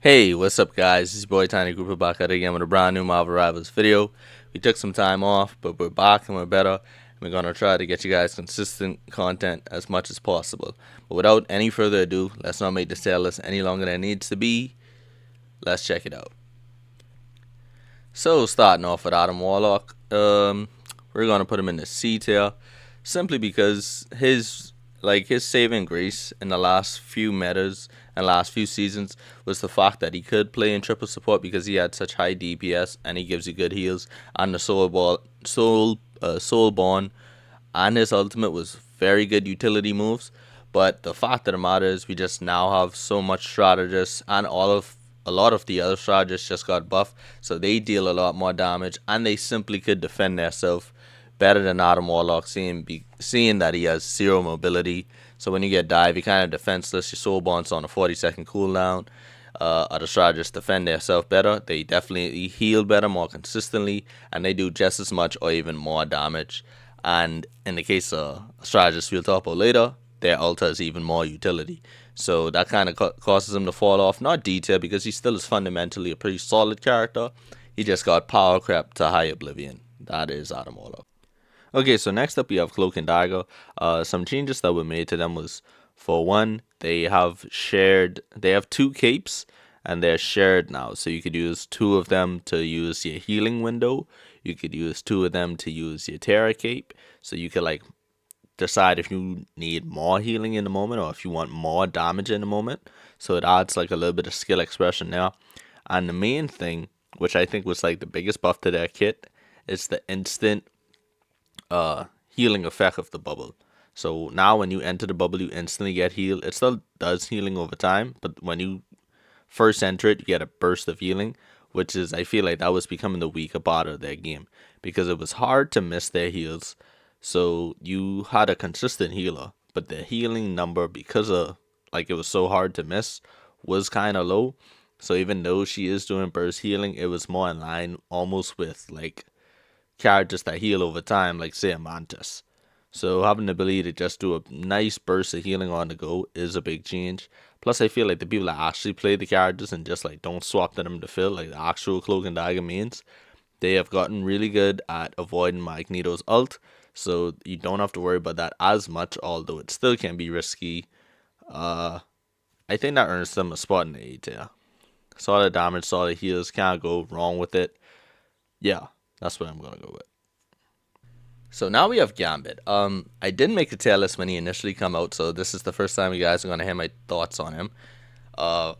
Hey, what's up guys? This is your boy Tiny Grouper back at it again with a brand new Marvel Rivals video. We took some time off, but we're back and we're better. And we're going to try to get you guys consistent content as much as possible. But without any further ado, let's not make this tail list any longer than it needs to be. Let's check it out. So starting off with Adam Warlock, we're going to put him in the C tier. Simply because his saving grace in the last few metas and last few seasons was the fact that he could play in triple support because he had such high DPS and he gives you good heals, and the Soulborn and his ultimate was very good utility moves. But the fact of the matter is we just now have so much strategists, and a lot of the other strategists just got buffed, so they deal a lot more damage and they simply could defend themselves better than Adam Warlock, seeing that he has zero mobility. So when you get dive, you're kind of defenseless. Your Soulborn's on a 40-second cooldown. Other strategists defend themselves better. They definitely heal better, more consistently, and they do just as much or even more damage. And in the case of strategists we'll talk about later, their ult has even more utility. So that kind of causes him to fall off. Not detail, because he still is fundamentally a pretty solid character. He just got power crept to high oblivion. That is Adam Warlock. Okay, so next up we have Cloak and Dagger. Some changes that were made to them was, for one, they have two capes, and they're shared now. So you could use two of them to use your healing window. You could use two of them to use your Terra cape. So you could decide if you need more healing in the moment or if you want more damage in the moment. So it adds a little bit of skill expression there. And the main thing, which I think was the biggest buff to their kit, is the instant healing effect of the bubble. So now when you enter the bubble, you instantly get healed. It still does healing over time, but when you first enter it, you get a burst of healing, which is, I feel like that was becoming the weaker part of their game, because it was hard to miss their heals. So you had a consistent healer, but the healing number, because of it was so hard to miss, was kind of low. So even though she is doing burst healing, it was more in line almost with characters that heal over time, like say a Mantis. So having the ability to just do a nice burst of healing on the go is a big change. Plus, I feel like the people that actually play the characters and just don't swap them to fill, like the actual Cloak and Dagger mains, they have gotten really good at avoiding Magneto's ult. So you don't have to worry about that as much, although it still can be risky. I think that earns them a spot in the A tier. Solid damage, solid heals, can't go wrong with it. Yeah, that's what I'm gonna go with. So now we have Gambit. I didn't make the tier list when he initially come out, so this is the first time you guys are gonna hear my thoughts on him. Uh,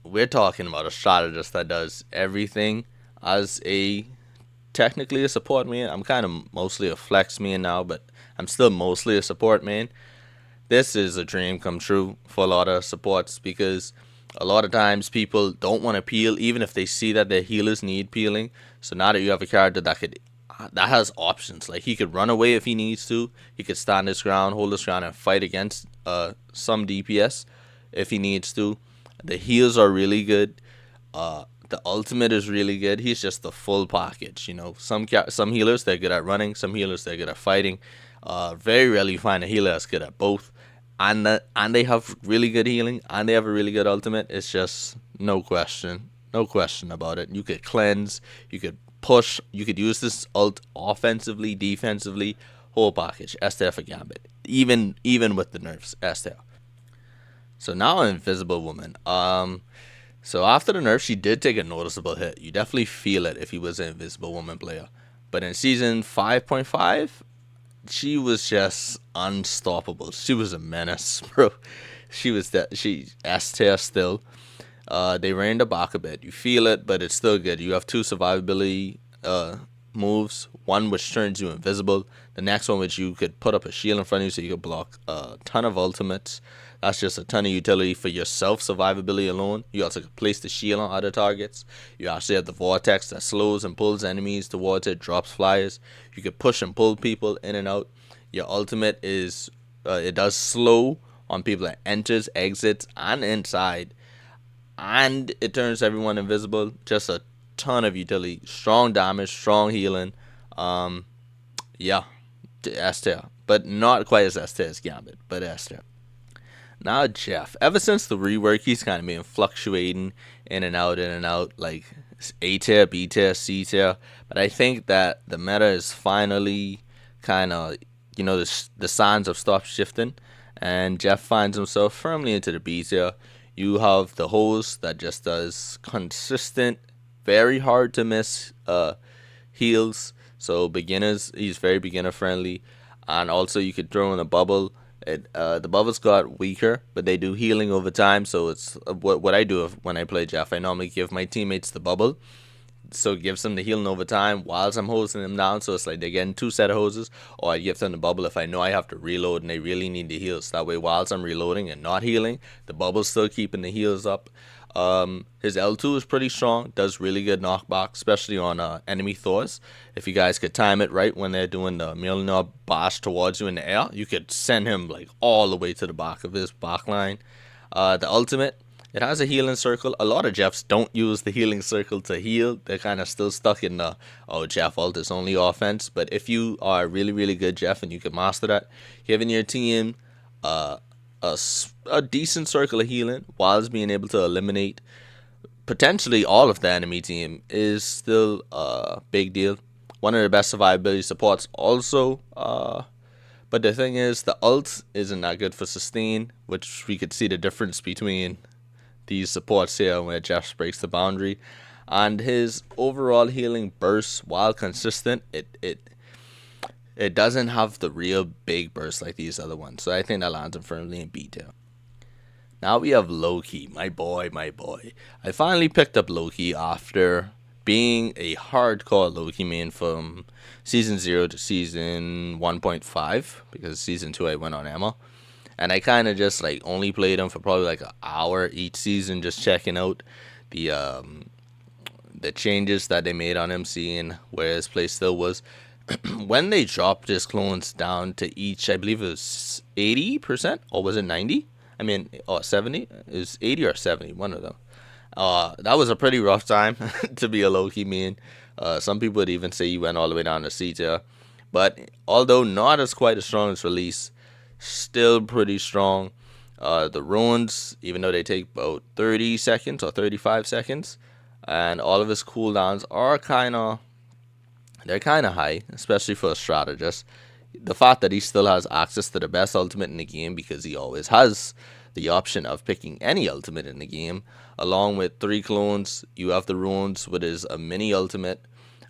we're talking about a strategist that does everything as technically a support main. I'm kind of mostly a flex main now, but I'm still mostly a support main. This is a dream come true for a lot of supports, because a lot of times people don't want to peel even if they see that their healers need peeling. So now that you have a character that has options, he could run away if he needs to, he could stand his ground, hold his ground, and fight against some DPS if he needs to. The heals are really good. The ultimate is really good. He's just the full package. Some healers they're good at running, some healers they're good at fighting. Very rarely you find a healer that's good at both, and they have really good healing and they have a really good ultimate. It's just no question about it. You could cleanse, you could push, you could use this ult offensively, defensively, whole package. S tier for Gambit, even with the nerfs. S tier. So now Invisible Woman. So after the nerf, she did take a noticeable hit. You definitely feel it if he was an Invisible Woman player. But in season 5.5, she was just unstoppable. She was a menace, bro. She S tier still. They reined her back a bit. You feel it, but it's still good. You have two survivability moves. One which turns you invisible. The next one which you could put up a shield in front of you so you could block a ton of ultimates. That's just a ton of utility for yourself, survivability alone. You also could place the shield on other targets. You actually have the vortex that slows and pulls enemies towards it, drops flyers. You could push and pull people in and out. Your ultimate is, it does slow on people that enters, exits, and inside. And it turns everyone invisible. Just a ton of utility. Strong damage, strong healing. Yeah, S tier. But not quite as S tier as Gambit, but S tier. Now Jeff, ever since the rework, he's kind of been fluctuating in and out, like A tier, B tier, C tier. But I think that the meta is finally kind of, the signs have stopped shifting, and Jeff finds himself firmly into the B tier. You have the host that just does consistent, very hard to miss heals. So beginners, he's very beginner friendly, and also you could throw in a bubble. The bubbles got weaker, but they do healing over time. So it's what I do when I play Jeff. I normally give my teammates the bubble, so it gives them the healing over time whilst I'm hosing them down. So it's like they're getting two set of hoses, or I give them the bubble if I know I have to reload and they really need the heals. That way, whilst I'm reloading and not healing, the bubble's still keeping the heals up. His L2 is pretty strong, does really good knockback, especially on enemy Thors. If you guys could time it right when they're doing the Mjolnir bash towards you in the air, you could send him like all the way to the back of his back line. The ultimate, it has a healing circle. A lot of Jeffs don't use the healing circle to heal. They're kind of still stuck in the, oh, Jeff ult is only offense. But if you are a really, really good Jeff and you can master that, giving your team a decent circle of healing whilst being able to eliminate potentially all of the enemy team is still a big deal. One of the best survivability supports also. But the thing is, the ult isn't that good for sustain, which we could see the difference between these supports here where Jeff breaks the boundary. And his overall healing burst, while consistent, it doesn't have the real big burst like these other ones. So I think that lands him firmly in B tier. Now we have Loki, my boy, my boy. I finally picked up Loki after being a hardcore Loki main from season 0 to season 1.5, because season 2 I went on Emma. And I kind of just like only played him for probably like an hour each season, just checking out the changes that they made on him, seeing where his play still was. When they dropped his clones down to each, I believe it was 80%, or was it 90? I mean, 70? It was 80 or 70, one of them. That was a pretty rough time to be a Loki main. Some people would even say he went all the way down to C tier. But although not as quite as strong as Release, still pretty strong. The runes, even though they take about 30 seconds or 35 seconds, and all of his cooldowns are they're kind of high, especially for a strategist. The fact that he still has access to the best ultimate in the game, because he always has the option of picking any ultimate in the game, along with 3 clones. You have the runes, which is a mini ultimate.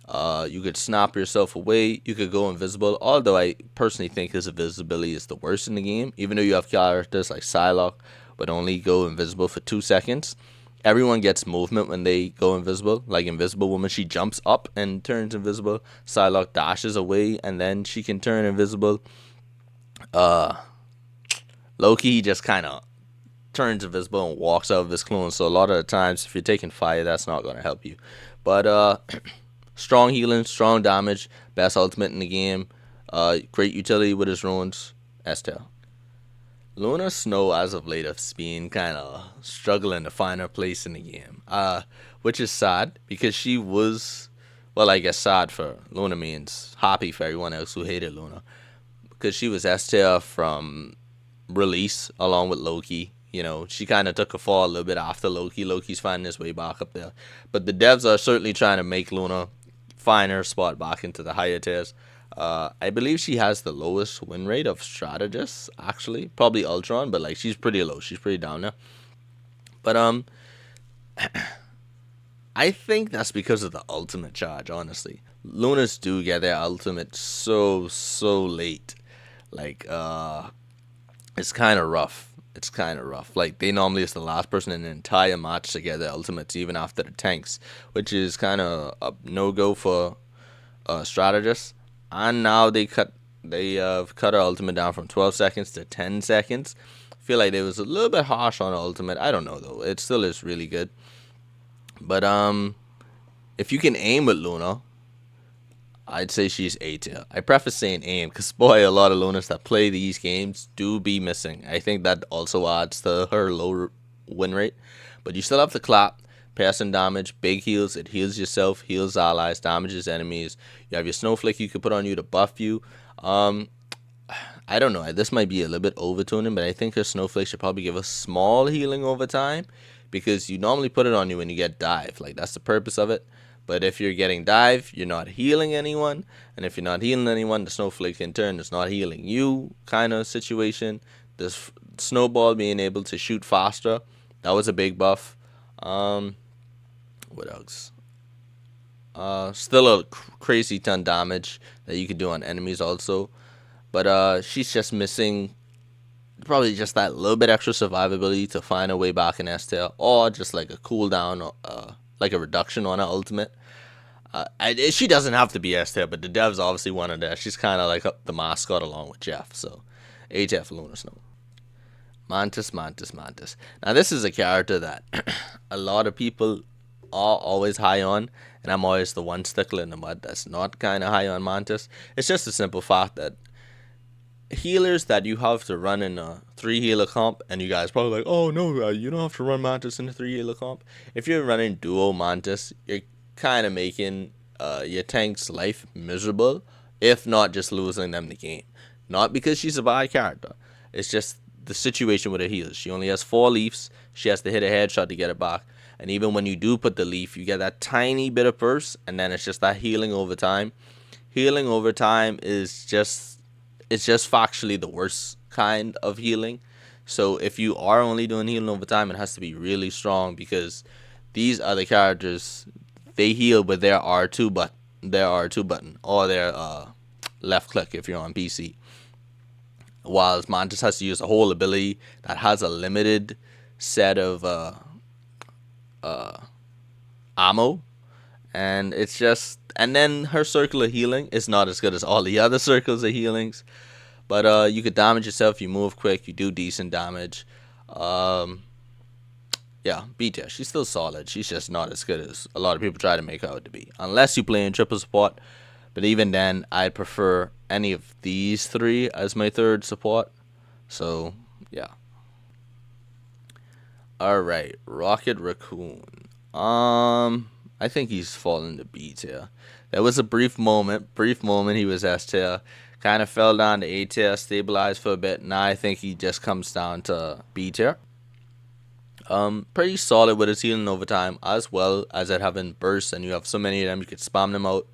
You could snap yourself away. You could go invisible, although I personally think his invisibility is the worst in the game. Even though you have characters like Psylocke, but only go invisible for 2 seconds. Everyone gets movement when they go invisible. Like Invisible Woman, she jumps up and turns invisible. Psylocke dashes away and then she can turn invisible. Loki just kind of turns invisible and walks out of his clone. So a lot of the times, if you're taking fire, that's not going to help you. But strong healing, strong damage, best ultimate in the game. Great utility with his runes. S-Tail. Luna Snow, as of late, has been kind of struggling to find her place in the game. Which is sad, because she was, well, I guess sad for Luna means happy for everyone else who hated Luna. Because she was S-Tier from Release, along with Loki. You know, she kind of took a fall a little bit after Loki. Loki's finding his way back up there. But the devs are certainly trying to make Luna find her spot back into the higher tiers. I believe she has the lowest win rate of strategists, actually. Probably Ultron, but like she's pretty low. She's pretty down there. But I think that's because of the ultimate charge, honestly. Lunas do get their ultimate so late. Like it's kind of rough. It's kind of rough. Like, they normally is the last person in the entire match to get their ultimates, even after the tanks, which is kind of a no-go for strategists. And now they cut our ultimate down from 12 seconds to 10 seconds. I feel like it was a little bit harsh on ultimate. I don't know, though. It still is really good. But if you can aim with Luna, I'd say she's A tier. I preface saying aim, because boy, a lot of Lunas that play these games do be missing. I think that also adds to her low win rate. But you still have the clap, passing damage, big heals. It heals yourself, heals allies, damages enemies. You have your snowflake you can put on you to buff you. I don't know. This might be a little bit overtuning, but I think her snowflake should probably give a small healing over time, because you normally put it on you when you get dive. Like, that's the purpose of it. But if you're getting dive, you're not healing anyone, and if you're not healing anyone, the snowflake in turn is not healing you, kind of situation. This snowball being able to shoot faster, that was a big buff. What else? Still a crazy ton damage that you could do on enemies also. But she's just missing probably just that little bit extra survivability to find her way back in S tier, or just like a cooldown, like a reduction on her ultimate. She doesn't have to be S tier, but the devs obviously wanted that. She's kind of like the mascot along with Jeff. So, HF Lunar Snow. Mantis. Now, this is a character that a lot of people are always high on, and I'm always the one stickler in the mud that's not kind of high on Mantis. It's just a simple fact that healers that you have to run in a 3 healer comp, and you guys probably like, oh no, you don't have to run Mantis in a 3 healer comp. If you're running duo Mantis, you're kind of making your tank's life miserable, if not just losing them the game. Not because she's a bad character, it's just the situation with her healers. She only has 4 leaves. She has to hit a headshot to get it back, and even when you do put the leaf, you get that tiny bit of burst, and then it's just that healing over time. Healing over time is just factually the worst kind of healing. So if you are only doing healing over time, it has to be really strong, because these other characters, they heal with their R2 button, or their left click if you're on PC. While Mantis has to use a whole ability that has a limited set of ammo, and it's just, and then her circle of healing is not as good as all the other circles of healings. But you could damage yourself, you move quick, you do decent damage. Yeah, B tier. She's still solid. She's just not as good as a lot of people try to make her out to be. Unless you play in triple support. But even then, I'd prefer any of these 3 as my 3rd support. So, yeah. Alright, Rocket Racoon. I think he's fallen to B tier. There was a brief moment he was S tier. Kind of fell down to A tier, stabilized for a bit. Now I think he just comes down to B tier. Pretty solid with his healing over time, as well as it having bursts, and you have so many of them, you could spam them out.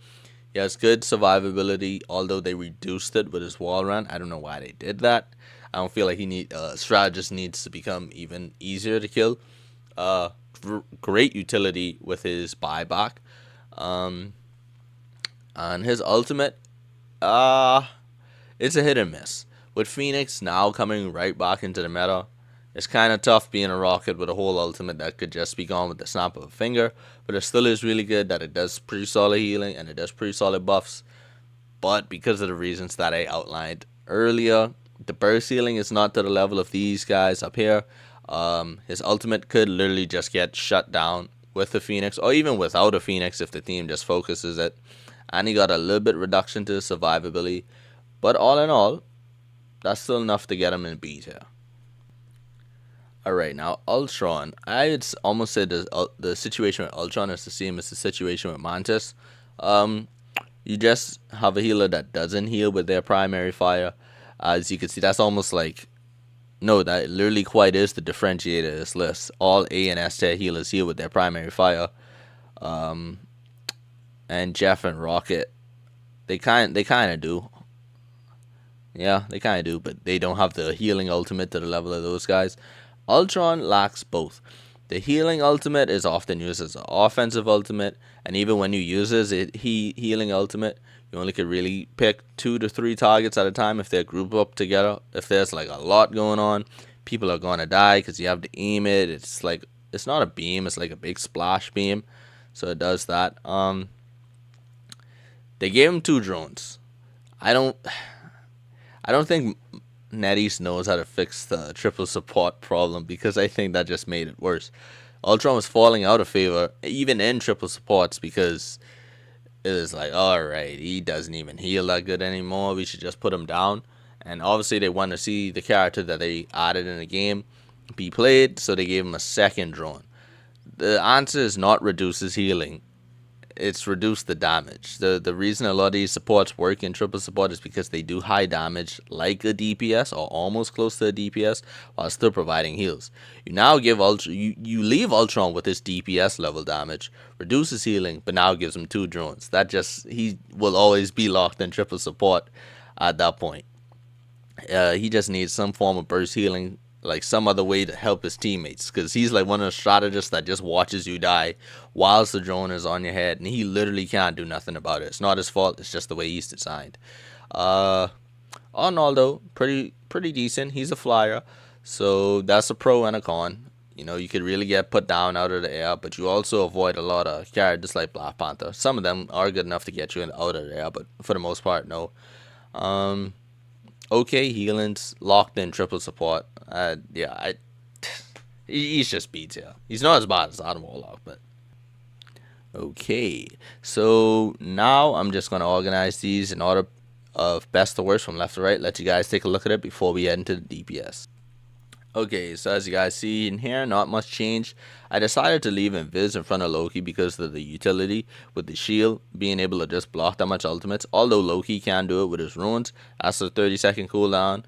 He has good survivability, although they reduced it with his wall run. I don't know why they did that. I don't feel like Strategist needs to become even easier to kill. Great utility with his buyback. And his ultimate, it's a hit and miss. With Phoenix now coming right back into the meta, it's kind of tough being a rocket with a whole ultimate that could just be gone with the snap of a finger. But it still is really good that it does pretty solid healing and it does pretty solid buffs. But because of the reasons that I outlined earlier, the burst healing is not to the level of these guys up here. His ultimate could literally just get shut down with the Phoenix, or even without a Phoenix if the team just focuses it. And he got a little bit reduction to his survivability. But all in all, that's still enough to get him in B tier. Alright, now Ultron. I'd almost say the situation with Ultron is the same as the situation with Mantis. You just have a healer that doesn't heal with their primary fire. As you can see, that's almost like, no, that literally quite is the differentiator of this list. All A and S tier healers heal with their primary fire. And Jeff and Rocket, they kind of do. Yeah, they kind of do, but they don't have the healing ultimate to the level of those guys. Ultron lacks both. The healing ultimate is often used as an offensive ultimate, and even when you use it, healing ultimate, you only can really pick 2 to 3 targets at a time if they're grouped up together. If there's like a lot going on, people are going to die because you have to aim it. It's like, it's not a beam, it's like a big splash beam, so it does that. They gave him 2 drones. I don't think NetEase knows how to fix the triple support problem, because I think that just made it worse. Ultron was falling out of favor even in triple supports, because it was like, alright, he doesn't even heal that good anymore, we should just put him down. And obviously they want to see the character that they added in the game be played, so they gave him a second drone. The answer is not reduce his healing. it's reduced the damage. The reason a lot of these supports work in triple support is because they do high damage like a DPS or almost close to a DPS while still providing heals. You now give you leave Ultron with his DPS level damage, reduces healing, but now gives him 2 drones. He will always be locked in triple support at that point. He just needs some form of burst healing, like some other way to help his teammates, because he's like one of the strategists that just watches you die whilst the drone is on your head, and he literally can't do nothing about it. It's not his fault. It's just the way he's designed. All in all, though, pretty decent. He's a flyer, so that's a pro and a con. You know, you could really get put down out of the air, but you also avoid a lot of characters like Black Panther. Some of them are good enough to get you out of the air, but for the most part, no. Okay, healing's locked in triple support. He's just B tier. He's not as bad as Adam Warlock, but okay. So now I'm just gonna organize these in order of best to worst from left to right. Let you guys take a look at it before we head into the DPS. Okay, so as you guys see in here, not much change. I decided to leave Invis in front of Loki because of the utility with the shield, being able to just block that much ultimates. Although Loki can do it with his runes, that's a 30-second cooldown,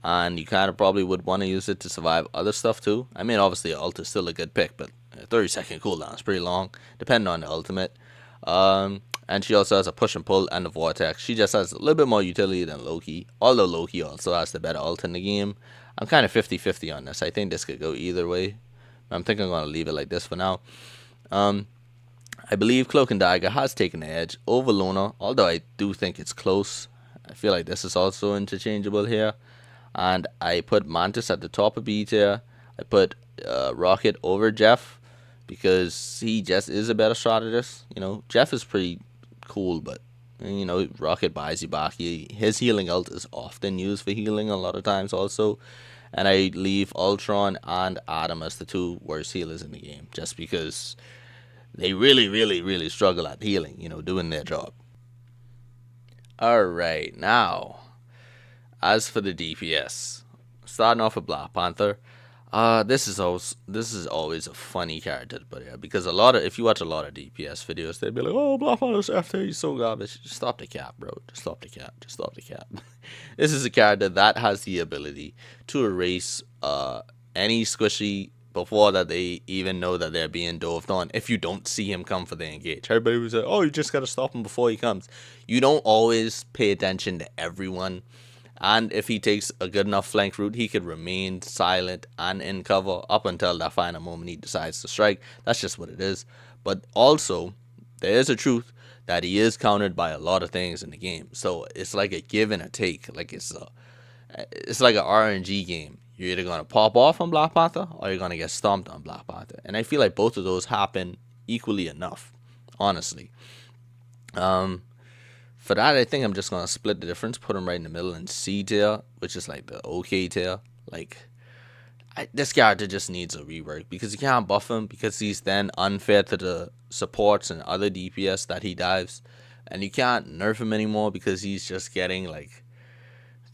and you kind of probably would want to use it to survive other stuff too. I mean, obviously, ult is still a good pick, but a 30-second cooldown is pretty long, depending on the ultimate. And she also has a push and pull and a vortex. She just has a little bit more utility than Loki, although Loki also has the better ult in the game. I'm kind of 50-50 on this. I think this could go either way. I'm thinking I'm going to leave it like this for now. I believe Cloak Dagger has taken the edge over Luna, although I do think it's close. I feel like this is also interchangeable here. And I put Mantis at the top of B tier. I put Rocket over Jeff because he just is a better strategist. You know, Jeff is pretty cool, but you know, Rocket buys you back. His healing ult is often used for healing a lot of times also. And I leave Ultron and Adam as the 2 worst healers in the game, just because they really struggle at healing, you know, doing their job. Alright, now, as for the DPS, starting off with Black Panther, this is always a funny character to put here, because if you watch a lot of DPS videos, they'd be like, "Oh, Black Panther's after he's so garbage." Just stop the cap, bro. Just stop the cap. This is a character that has the ability to erase any squishy before that they even know that they're being doved on. If you don't see him come for the engage, everybody was like, "Oh, you just gotta stop him before he comes." You don't always pay attention to everyone. And if he takes a good enough flank route, he could remain silent and in cover up until that final moment he decides to strike. That's just what it is. But also, there is a truth that he is countered by a lot of things in the game. So it's like a give and a take. Like it's like an RNG game. You're either going to pop off on Black Panther or you're going to get stomped on Black Panther. And I feel like both of those happen equally enough, honestly. For that, I think I'm just going to split the difference, put him right in the middle in C tier, which is like the OK tier. Like, this character just needs a rework because you can't buff him because he's then unfair to the supports and other DPS that he dives. And you can't nerf him anymore because he's just getting, like,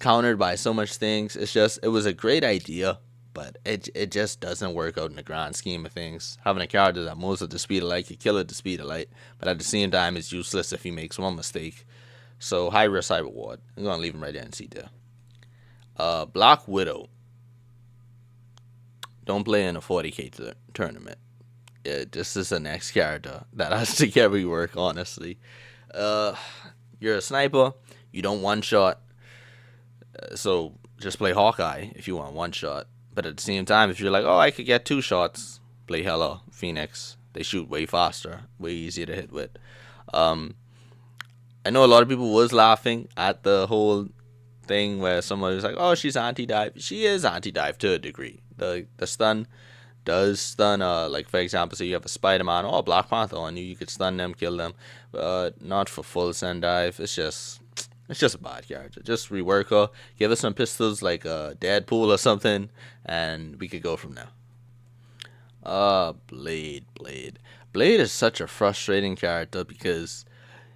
countered by so much things. It was a great idea, but it just doesn't work out in the grand scheme of things. Having a character that moves at the speed of light can kill at the speed of light, but at the same time, it's useless if he makes one mistake. So, high risk, high reward. I'm going to leave him right there and see there. Black Widow. Don't play in a 40k tournament. This is the next character that has to get rework, honestly. You're a sniper. You don't one-shot. So, just play Hawkeye if you want one-shot. But at the same time, if you're like, oh, I could get 2 shots, play Hela, Phoenix. They shoot way faster, way easier to hit with. I know a lot of people was laughing at the whole thing where someone was like, oh, she's anti-dive. She is anti-dive to a degree. The stun does stun, like, for example, so you have a Spider-Man or a Black Panther on you. You could stun them, kill them. Not for full send dive. It's just a bad character. Just rework her. Give her some pistols like Deadpool or something, and we could go from there. Blade. Blade is such a frustrating character because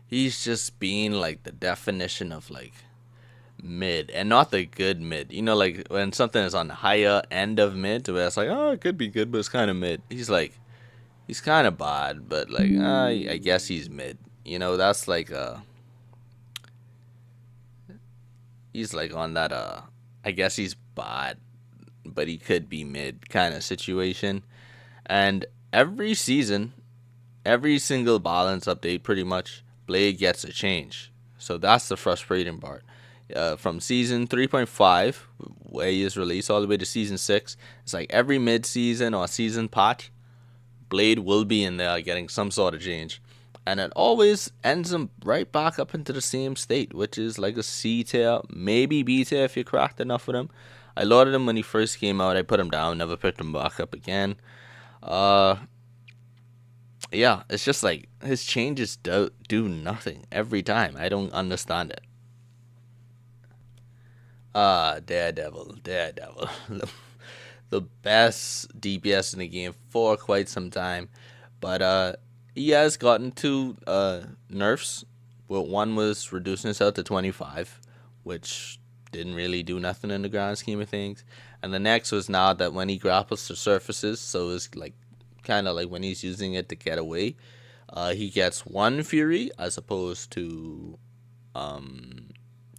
he's just being like the definition of like mid, and not the good mid. You know, like when something is on the higher end of mid, where it's like, oh, it could be good, but it's kind of mid. He's like He's kind of bad, but like I guess he's mid. That's like he's like on that I guess he's bad, but he could be mid kind of situation. And every season, every single balance update, pretty much, Blade gets a change. So that's the frustrating part. From season 3.5, where he is released, all the way to season 6, it's like every mid season or season patch, Blade will be in there getting some sort of change. And it always ends him right back up into the same state, which is like a C tier, maybe B tier if you cracked enough with him. I loaded him when he first came out. I put him down, never picked him back up again. Uh, yeah, it's just like his changes do nothing every time. I don't understand it. Daredevil, the best DPS in the game for quite some time, but he has gotten two nerfs. Well, one was reducing himself to 25, which didn't really do nothing in the grand scheme of things, and the next was now that when he grapples to surfaces, so it's like kind of like when he's using it to get away, he gets one fury as opposed to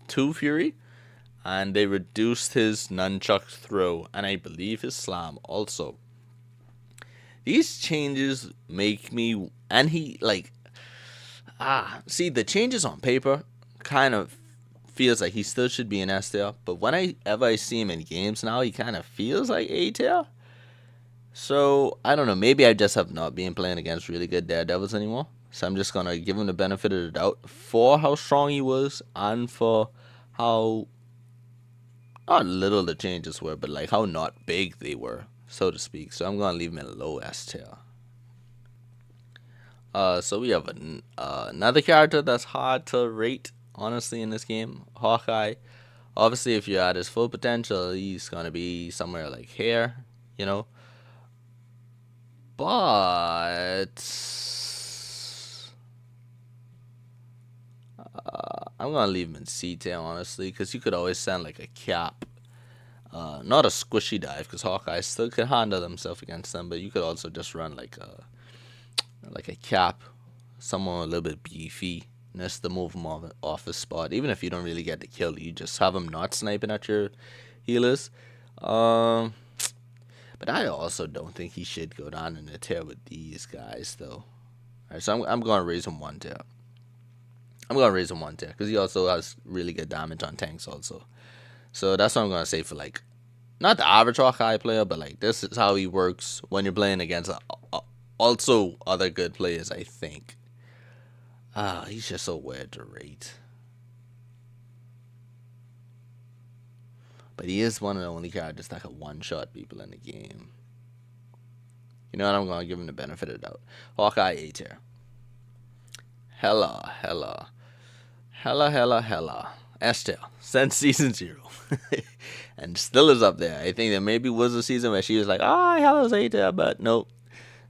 two fury, and they reduced his nunchuck throw and I believe his slam also. These changes make me, and he like see the changes on paper kind of feels like he still should be an S tier, but whenever I see him in games now, he kind of feels like A tier. So I don't know. Maybe I just have not been playing against really good Daredevils anymore. So I'm just gonna give him the benefit of the doubt for how strong he was and for how not little the changes were, but like how not big they were, so to speak. So I'm gonna leave him in low S tier. So we have another character that's hard to rate, honestly, in this game, Hawkeye. Obviously, if you're at his full potential, he's gonna be somewhere like here, you know. But I'm gonna leave him in C tier, honestly, because you could always send like a cap. Not a squishy dive, because Hawkeye still can handle himself against them, but you could also just run like a cap, someone a little bit beefy, and just to move him off his spot. Even if you don't really get the kill, you just have him not sniping at your healers. Um, but I also don't think he should go down in the tier with these guys, though. Alright, so I'm going to raise him one tier. I'm going to raise him one tier because he also has really good damage on tanks, also. So that's what I'm going to say for like, not the average Hawkeye player, but like this is how he works when you're playing against also other good players, I think. He's just so weird to rate. But he is one of the only characters that can one-shot people in the game. You know what? I'm going to give him the benefit of the doubt. Hawkeye A tier. Hela. S tier. Since season 0. And still is up there. I think there maybe was a season where she was like, Hela's A tier, but nope.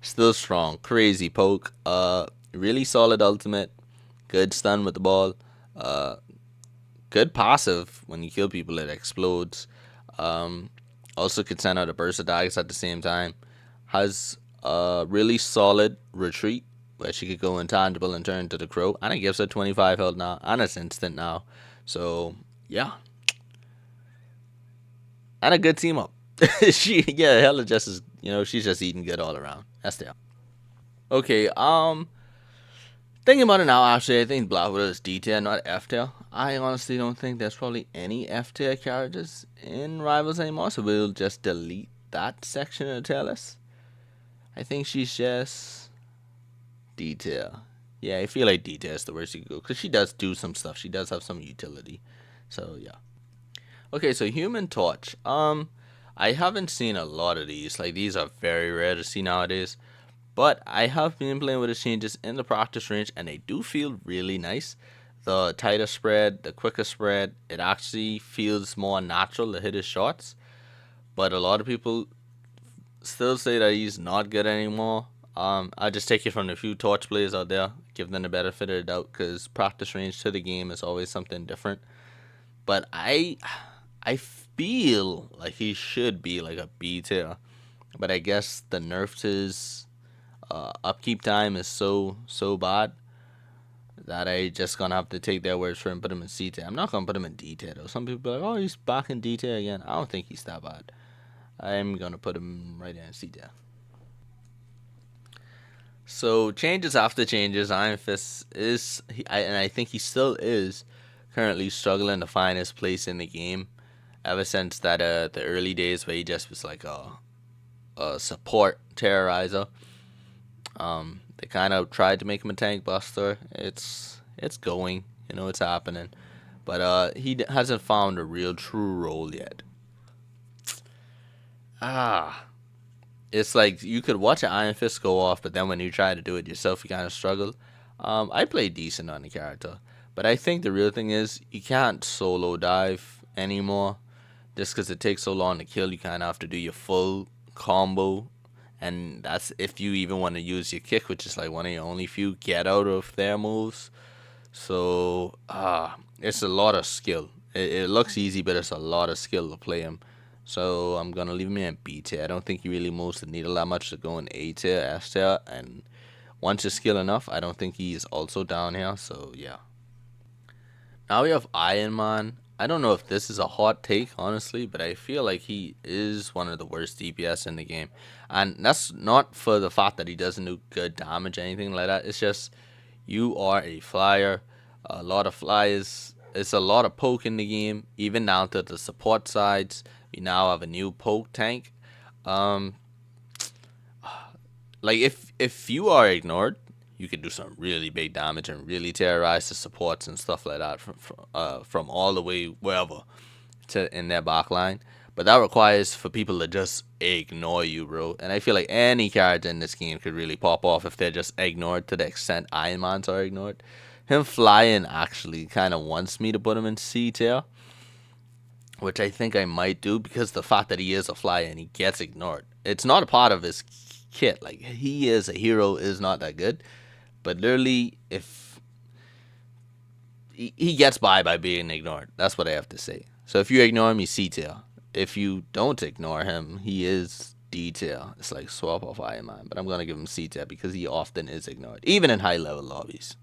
Still strong. Crazy poke. Really solid ultimate. Good stun with the ball. Good passive. When you kill people, it explodes. Also could send out a burst of daggers at the same time. Has a really solid retreat where she could go intangible and turn to the crow. And it gives her 25 health now. And it's instant now. So, yeah. And a good team up. Hela just is, she's just eating good all around. That's the. Okay, thinking about it now, actually, I think Black Widow is D tier, not F tier. I honestly don't think there's probably any F tier characters in Rivals anymore, so we'll just delete that section of the tier list. I think she's just D tier. Yeah, I feel like D tier is the worst you could go, because she does do some stuff. She does have some utility. So, yeah. Okay, so Human Torch. I haven't seen a lot of these. Like, these are very rare to see nowadays. But I have been playing with the changes in the practice range, and they do feel really nice. The tighter spread, the quicker spread, it actually feels more natural to hit his shots. But a lot of people still say that he's not good anymore. I'll just take it from the few torch players out there, give them the benefit of the doubt, because practice range to the game is always something different. But I feel like he should be like a B tier. But I guess the nerf to his Upkeep time is so bad that I just gonna have to take their words for him and put him in C tier. I'm not gonna put him in D tier though. Some people are like, oh, he's back in D tier again. I don't think he's that bad. I'm gonna put him right in C tier. So changes after changes, Iron Fist is, and I think he still is, currently struggling to find his place in the game. Ever since that the early days where he just was like a support terrorizer. They kind of tried to make him a tank buster. It's going, it's happening, but he hasn't found a real true role yet. Ah, it's like you could watch an Iron Fist go off, but then when you try to do it yourself, you kind of struggle. I play decent on the character, but I think the real thing is you can't solo dive anymore, just because it takes so long to kill. You kind of have to do your full combo, and that's if you even want to use your kick, which is like one of your only few get out of their moves. So it's a lot of skill. It looks easy, but it's a lot of skill to play him. So I'm gonna leave him in B tier. I don't think he really moves the needle that much to go in A tier, S tier, and once you're skill enough, I don't think he's also down here. So yeah. Now we have Iron Man. I don't know if this is a hot take, honestly, but I feel like he is one of the worst DPS in the game. And that's not for the fact that he doesn't do good damage or anything like that. It's just you are a flyer. A lot of flyers. It's a lot of poke in the game, even down to the support sides. We now have a new poke tank. Um, like if you are ignored, you can do some really big damage and really terrorize the supports and stuff like that from all the way wherever to in their back line. But that requires for people to just ignore you, bro. And I feel like any character in this game could really pop off if they're just ignored to the extent Iron Mans are ignored. Him flying actually kind of wants me to put him in C tier, which I think I might do because the fact that he is a flyer and he gets ignored. It's not a part of his kit. Like, he is a hero is not that good. But literally, if he gets by being ignored, that's what I have to say. So if you ignore him, he's C tier. If you don't ignore him, he is D tier. It's like swap off Iron Man, but I'm gonna give him C tier because he often is ignored, even in high level lobbies.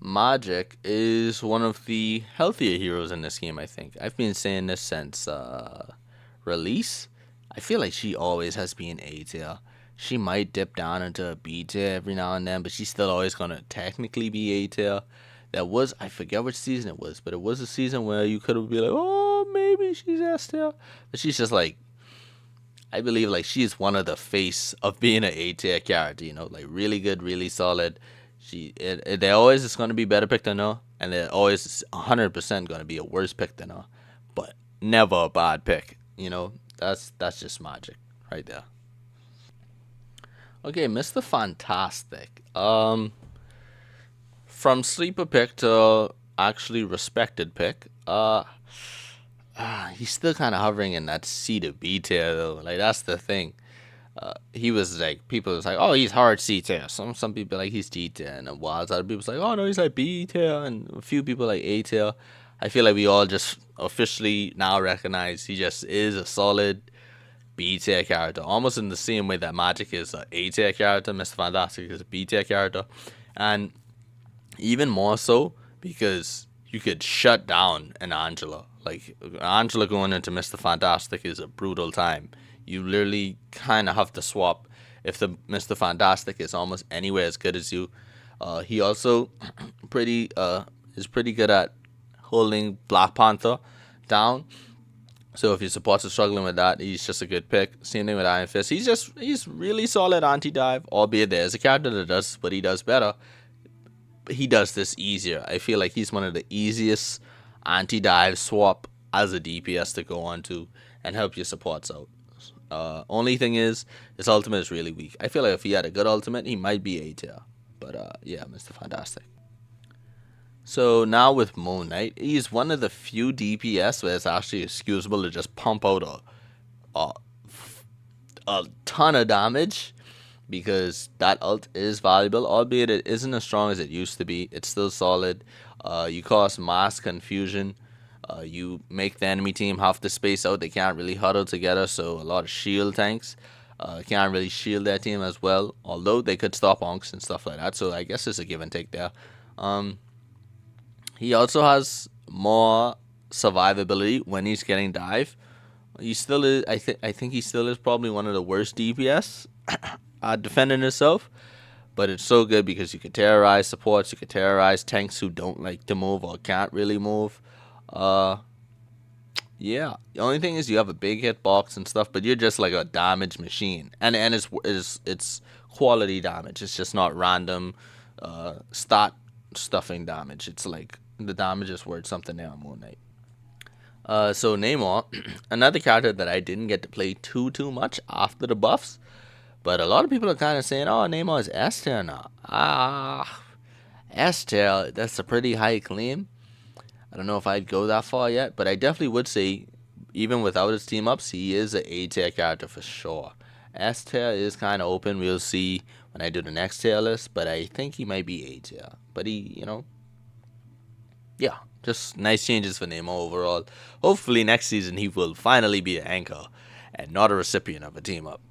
Magik is one of the healthier heroes in this game. I think I've been saying this since release. I feel like she always has been A tier. She might dip down into a B tier every now and then, but she's still always gonna technically be A tier. I forget which season it was, but it was a season where you could be like, oh, maybe she's S tier, but she's just like, I believe like she's one of the face of being an A tier character. Like really good, really solid. There always is gonna be better pick than her, and there always 100% gonna be a worse pick than her, but never a bad pick. That's just Magik right there. Okay, Mr. Fantastic. From sleeper pick to actually respected pick. He's still kind of hovering in that C to B tier though. Like that's the thing. He was like people was like, oh, he's hard C tier. Some people like he's D tier, and while other people was like, oh no, he's like B tier, and a few people like A tier. I feel like we all just officially now recognize he just is a solid B tier character, almost in the same way that Magik is a A tier character, Mr. Fantastic is a B tier character, and even more so because you could shut down an Angela. Like Angela going into Mr. Fantastic is a brutal time. You literally kind of have to swap if the Mr. Fantastic is almost anywhere as good as you. He also pretty is pretty good at holding Black Panther down. So if your supports are struggling with that, he's just a good pick. Same thing with Iron Fist. He's really solid anti-dive, albeit there's a character that does what he does better. But he does this easier. I feel like he's one of the easiest anti-dive swap as a DPS to go on to and help your supports out. Only thing is, his ultimate is really weak. I feel like if he had a good ultimate, he might be A tier. But yeah, Mr. Fantastic. So now with Moon Knight, he's one of the few DPS where it's actually excusable to just pump out a, a ton of damage because that ult is valuable, albeit it isn't as strong as it used to be. It's still solid. You cause mass confusion. You make the enemy team have to space out. They can't really huddle together, so a lot of shield tanks. Can't really shield their team as well, although they could stop onks and stuff like that. So I guess it's a give and take there. Um, he also has more survivability when he's getting dive. He still is. I think he still is probably one of the worst DPS at defending himself. But it's so good because you can terrorize supports, you can terrorize tanks who don't like to move or can't really move. Uh, yeah. The only thing is you have a big hitbox and stuff, but you're just like a damage machine, and it's quality damage. It's just not random, stat stuffing damage. It's like the damage is worth something there on Moon Knight. So Namor, another character that I didn't get to play too much after the buffs, but a lot of people are kind of saying, "Oh, Namor is S tier now." S tier. That's a pretty high claim. I don't know if I'd go that far yet, but I definitely would say, even without his team ups, he is an A tier character for sure. S tier is kind of open. We'll see when I do the next tier list, but I think he might be A tier. But yeah, just nice changes for Namor overall. Hopefully next season he will finally be an anchor and not a recipient of a team up.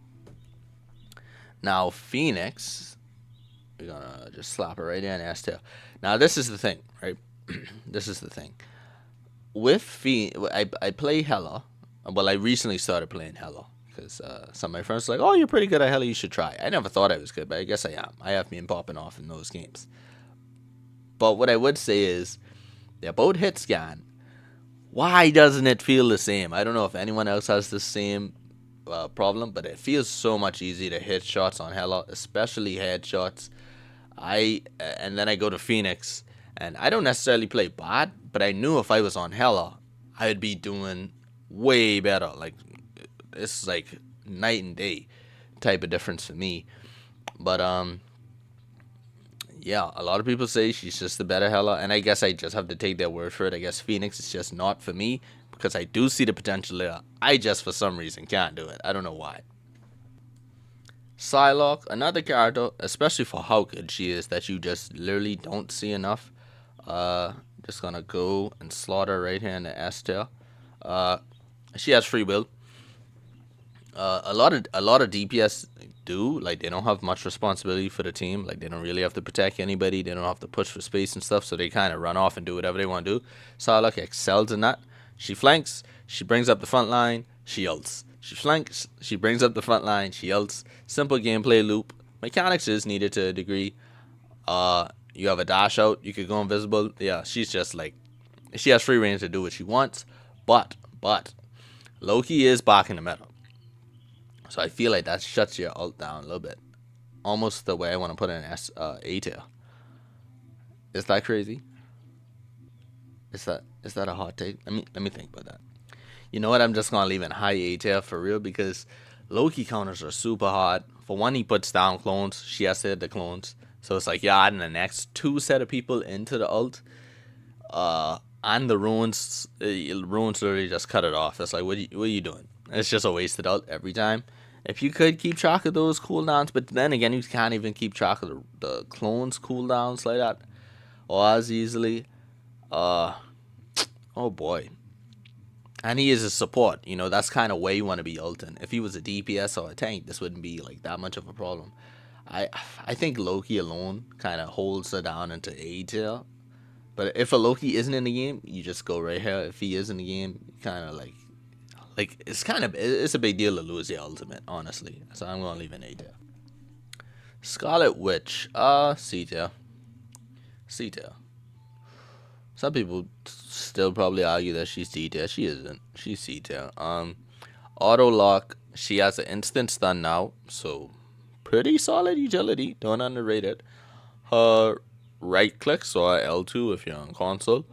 Now Phoenix, we're gonna just slap it right in S tier. Now this is the thing, right? This is the thing. With I play Hela. Well, I recently started playing Hela because some of my friends were like, "Oh, you're pretty good at Hela. You should try." I never thought I was good, but I guess I am. I have been popping off in those games. But what I would say is, they're both hit scan. Why doesn't it feel the same? I don't know if anyone else has the same problem, but it feels so much easier to hit shots on Hela, especially headshots. And then I go to Phoenix, and I don't necessarily play bad, but I knew if I was on Hela, I would be doing way better. Like it's like night and day type of difference for me. But yeah, a lot of people say she's just the better Hela, and I guess I just have to take their word for it. I guess Phoenix is just not for me because I do see the potential there. I just for some reason can't do it. I don't know why. Psylocke, another character, especially for how good she is, that you just literally don't see enough. Just gonna go and slaughter right here in the S tier. Uh, she has free will. A lot of DPS do like they don't have much responsibility for the team. Like they don't really have to protect anybody. They don't have to push for space and stuff. So they kind of run off and do whatever they want to do. Psylocke excels in that. She flanks. She brings up the front line. She ults. She flanks. She brings up the front line. She ults. Simple gameplay loop. Mechanics is needed to a degree. You have a dash out. You could go invisible. Yeah, she's just like she has free reign to do what she wants. But Loki is back in the meta. So I feel like that shuts your ult down a little bit. Almost the way I want to put it in A tier. Is that crazy? Is that a hot take? Let me think about that. You know what? I'm just gonna leave it high A tier for real because Loki counters are super hard. For one, he puts down clones. She has to hit the clones. So it's like you're adding the next two set of people into the ult. And the runes literally just cut it off. It's like what are you doing? It's just a wasted ult every time. If you could keep track of those cooldowns, but then again, you can't even keep track of the clones cooldowns like that or as easily. Oh boy. And he is a support. That's kind of where you want to be ulting. If he was a DPS or a tank, this wouldn't be like that much of a problem. I think Loki alone kind of holds her down into A tier. But if a Loki isn't in the game, you just go right here. If he is in the game, kind of like it's a big deal to lose the ultimate, honestly. So I'm gonna leave an A tier. Scarlet Witch, C tier. C tier. Some people still probably argue that she's D tier. She isn't. She's C tier. Auto lock. She has an instant stun now, so pretty solid utility. Don't underrate it. Her right click, so L2 if you're on console,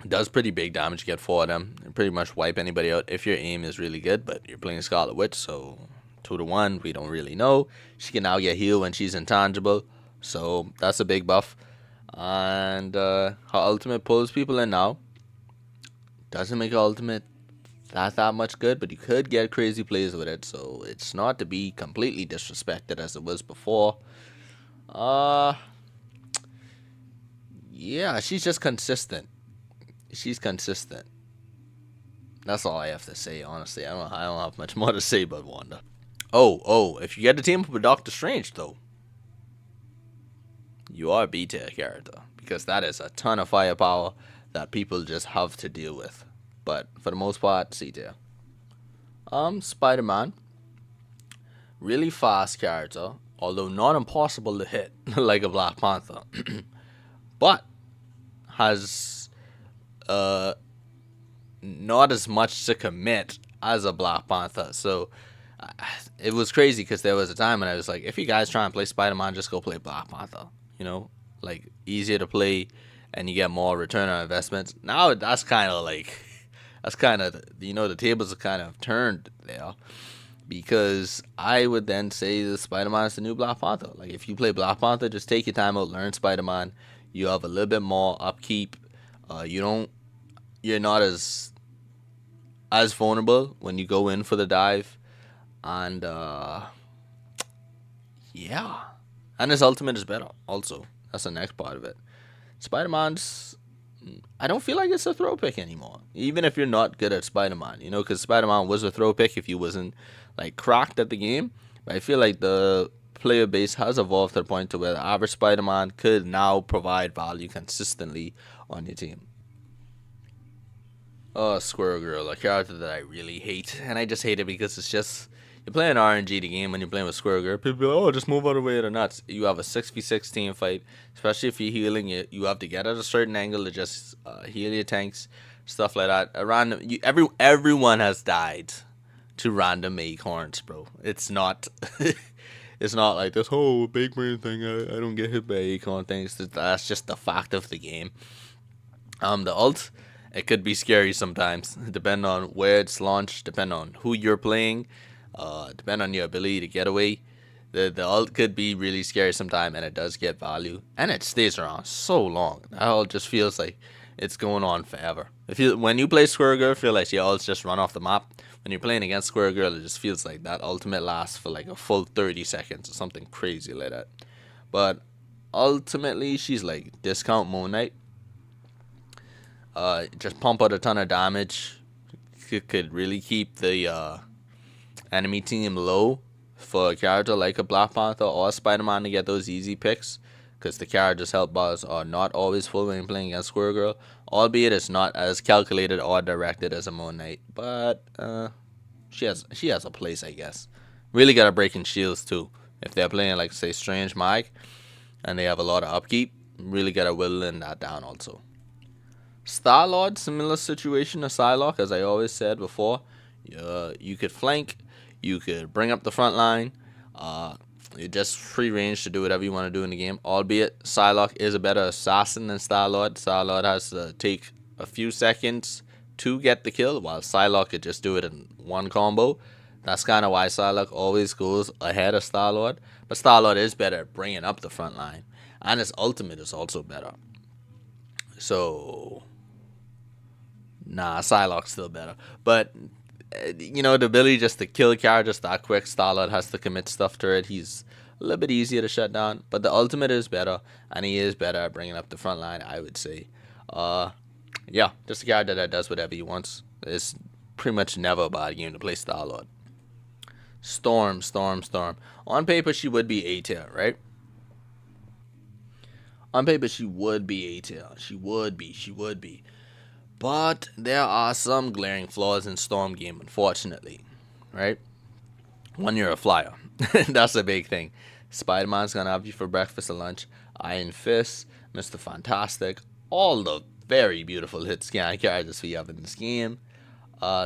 does pretty big damage. Get 4 of them and pretty much wipe anybody out if your aim is really good. But you're playing Scarlet Witch, so 2-1. We don't really know. She can now get healed when she's intangible, so that's a big buff. And her ultimate pulls people in now. Doesn't make her ultimate that much good, but you could get crazy plays with it, so it's not to be completely disrespected as it was before. Yeah, she's just consistent. She's consistent. That's all I have to say, honestly. I don't have much more to say about Wanda. Oh, if you get to team up with Doctor Strange, though, you are a B-tier character. Because that is a ton of firepower that people just have to deal with. But for the most part, C-tier. Spider-Man. Really fast character, although not impossible to hit, like a Black Panther. But has not as much to commit as a Black Panther. So it was crazy because there was a time when I was like, if you guys try and play Spider-Man, just go play Black Panther. You know, like easier to play and you get more return on investments. Now that's kind of like, that's kind of, the tables are kind of turned there. Because I would then say that Spider-Man is the new Black Panther. Like, if you play Black Panther, just take your time out, learn Spider-Man. You have a little bit more upkeep. You're not as vulnerable when you go in for the dive. And, yeah. And his ultimate is better, also. That's the next part of it. Spider-Man's, I don't feel like it's a throw pick anymore. Even if you're not good at Spider-Man, because Spider-Man was a throw pick if you wasn't, like, cracked at the game. But I feel like the player base has evolved to the point to where the average Spider-Man could now provide value consistently on your team. Squirrel Girl, a character that I really hate. And I just hate it because it's just, you're playing RNG the game when you're playing with Squirrel Girl. People be like, oh, just move out of the way of the nuts. You have a 6v6 team fight, especially if you're healing. You have to get at a certain angle to just heal your tanks, stuff like that. Everyone has died to random acorns, bro. It's not it's not like this whole big brain thing. I don't get hit by acorn things. That's just the fact of the game. The ult, it could be scary sometimes, depending on where it's launched, depending on who you're playing, depending on your ability to get away. The ult could be really scary sometimes, and it does get value, and it stays around so long. That ult just feels like it's going on forever. When you play Squirrel Girl, feel like your ults just run off the map. When you're playing against Squirrel Girl, it just feels like that ultimate lasts for like a full 30 seconds or something crazy like that. But ultimately, she's like discount Moon Knight. Just pump out a ton of damage. Could really keep the enemy team low for a character like a Black Panther or Spider-Man to get those easy picks. Because the character's health bars are not always full when you're playing against Squirrel Girl. Albeit it's not as calculated or directed as a Moon Knight. But she has a place, I guess. Really gotta break in shields too. If they're playing like, say, Strange Mag and they have a lot of upkeep, really gotta whittle that down also. Star-Lord, similar situation to Psylocke, as I always said before. You could flank, you could bring up the front line. You're just free range to do whatever you want to do in the game. Albeit, Psylocke is a better assassin than Star-Lord. Star-Lord has to take a few seconds to get the kill, while Psylocke could just do it in one combo. That's kind of why Psylocke always goes ahead of Star-Lord. But Star-Lord is better at bringing up the front line. And his ultimate is also better. So, Psylocke's still better. But, the ability just to kill a character just that quick, Star-Lord has to commit stuff to it. He's a little bit easier to shut down. But the ultimate is better, and he is better at bringing up the front line, I would say. Yeah, just a character that does whatever he wants. It's pretty much never a bad game to play Star-Lord. Storm. On paper, she would be A tier, right? On paper, she would be A tier. She would be. But there are some glaring flaws in Storm game, unfortunately. Right? One, you're a flyer. That's a big thing. Spider-Man's gonna have you for breakfast or lunch. Iron Fist, Mr. Fantastic, all the very beautiful hit scan characters we have in this game.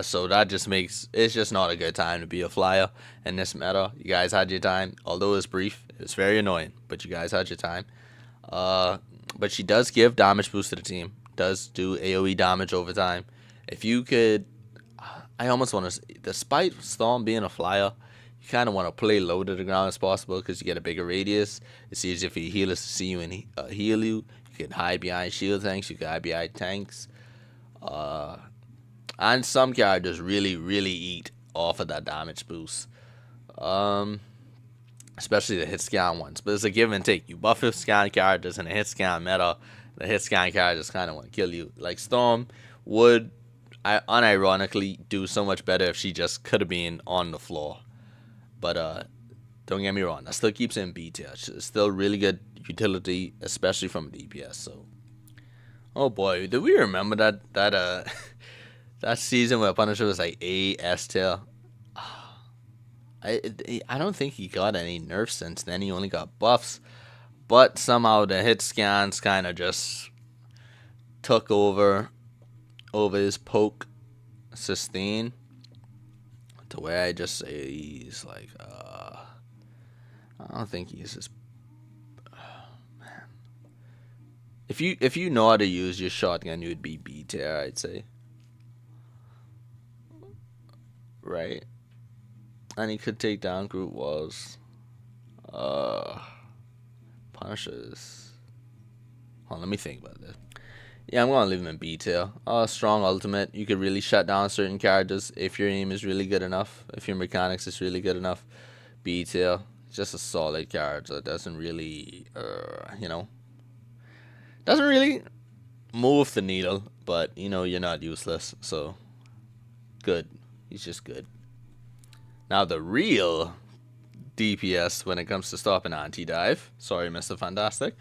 So that just makes it's just not a good time to be a flyer in this meta. You guys had your time, although it's brief. It's very annoying, but you guys had your time. But she does give damage boost to the team. Does do AoE damage over time. If you could, I almost want to, despite Storm being a flyer, you kind of want to play low to the ground as possible because you get a bigger radius. It's easier for your healers to see you and heal you. You can hide behind shield tanks. You can hide behind tanks. And some characters really eat off of that damage boost. Especially the hit scan ones. But it's a give and take. You buff hit scan characters in the hit scan meta. The hit scan characters kind of want to kill you. Like Storm would I unironically do so much better if she just could have been on the floor. But don't get me wrong, that still keeps it in B tier. It's still really good utility, especially from DPS. So, oh boy, do we remember that that season where Punisher was like A S tier? I don't think he got any nerfs since then. He only got buffs, but somehow the hit scans kind of just took over his poke sustain to where I just say he's like I don't think he's just man. If you know how to use your shotgun, you would be B tier, I'd say. Right? And he could take down Groot walls. Punishes. Hold on, let me think about this. Yeah, I'm gonna leave him in B tier. Strong ultimate. You could really shut down certain characters if your aim is really good enough. If your mechanics is really good enough. B tier. Just a solid character. Doesn't really, doesn't really move the needle. But you're not useless. So good. He's just good. Now the real DPS when it comes to stopping anti-dive. Sorry, Mr. Fantastic.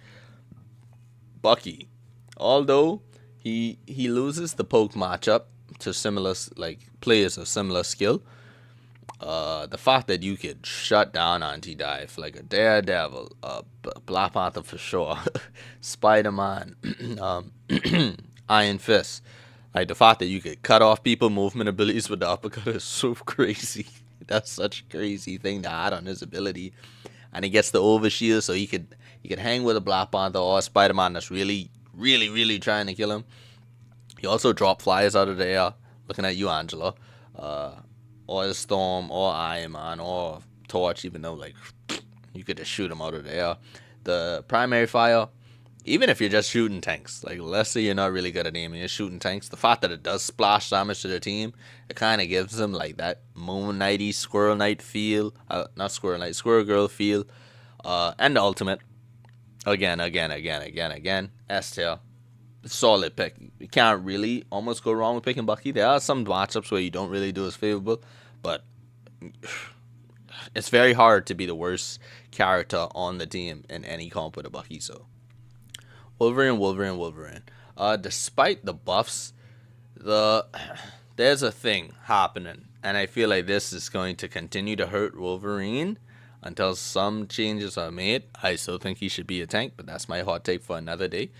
Bucky. Although he loses the poke matchup to similar players of similar skill, the fact that you could shut down anti-dive like a Daredevil, Black Panther for sure, Spider-Man, Iron Fist, like the fact that you could cut off people movement abilities with the uppercut is so crazy. That's such a crazy thing to add on his ability, and he gets the overshield, so he could hang with a Black Panther or a Spider-Man that's really trying to kill him. He also dropped flyers out of the air, looking at you, Angela, or the Storm, or Iron Man, or Torch, even though you could just shoot him out of the air. The primary fire, even if you're just shooting tanks, let's say you're not really good at aiming, you're shooting tanks, the fact that it does splash damage to the team, it kind of gives them that Moon Knighty Squirrel Knight feel, not Squirrel Knight, Squirrel Girl feel, and the ultimate. Again, S tier. Solid pick. You can't really almost go wrong with picking Bucky. There are some matchups where you don't really do as favorable, but it's very hard to be the worst character on the team in any comp with a Bucky. So Wolverine. Despite the buffs, there's a thing happening, and I feel like this is going to continue to hurt Wolverine until some changes are made. I still think he should be a tank, but that's my hot take for another day.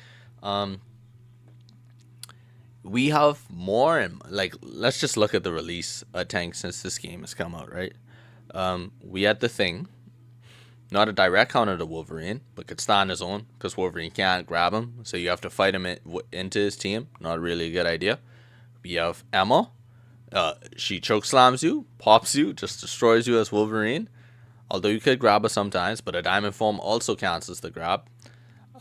We have more, and let's just look at the release of tanks since this game has come out, right? We had the Thing, not a direct counter to Wolverine, but could stand his own because Wolverine can't grab him, so you have to fight him into his team. Not really a good idea. We have Emma. She choke slams you, pops you, just destroys you as Wolverine. Although you could grab her sometimes, but a diamond form also cancels the grab.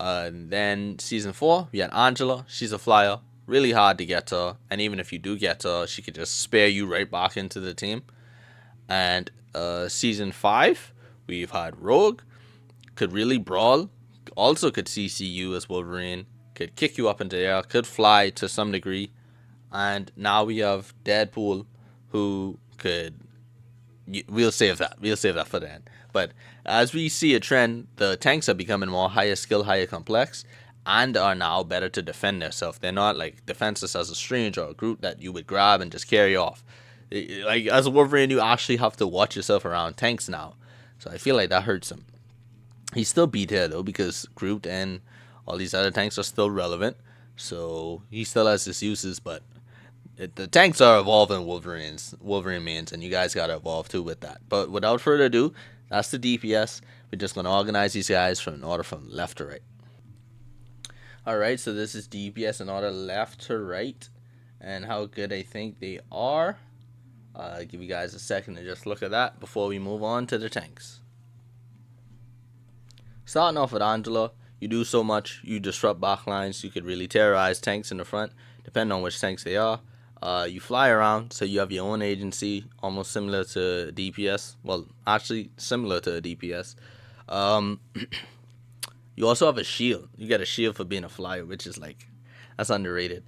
And then season 4, we had Angela. She's a flyer. Really hard to get to her. And even if you do get to her, she could just spare you right back into the team. And season 5, we've had Rogue. Could really brawl. Also could CC you as Wolverine. Could kick you up into the air. Could fly to some degree. And now we have Deadpool, who could... We'll save that for the end. But as we see a trend, the tanks are becoming more higher skill, higher complex, and are now better to defend themselves. They're not defenseless as a Strange or a Groot that you would grab and just carry off. As a Wolverine, you actually have to watch yourself around tanks now. So I feel like that hurts him. He's still B tier though, because Groot and all these other tanks are still relevant. So he still has his uses, but the tanks are evolving Wolverine mains, and you guys gotta evolve too with that. But without further ado, that's the DPS. We're just gonna organize these guys from order from left to right. Alright, so this is DPS in order left to right, and how good I think they are. I'll give you guys a second to just look at that before we move on to the tanks. Starting off with Angela, you do so much. You disrupt backlines. You could really terrorize tanks in the front, depending on which tanks they are. You fly around, so you have your own agency, almost similar to DPS. Well, actually similar to a DPS. You also have a shield. You get a shield for being a flyer, which is that's underrated.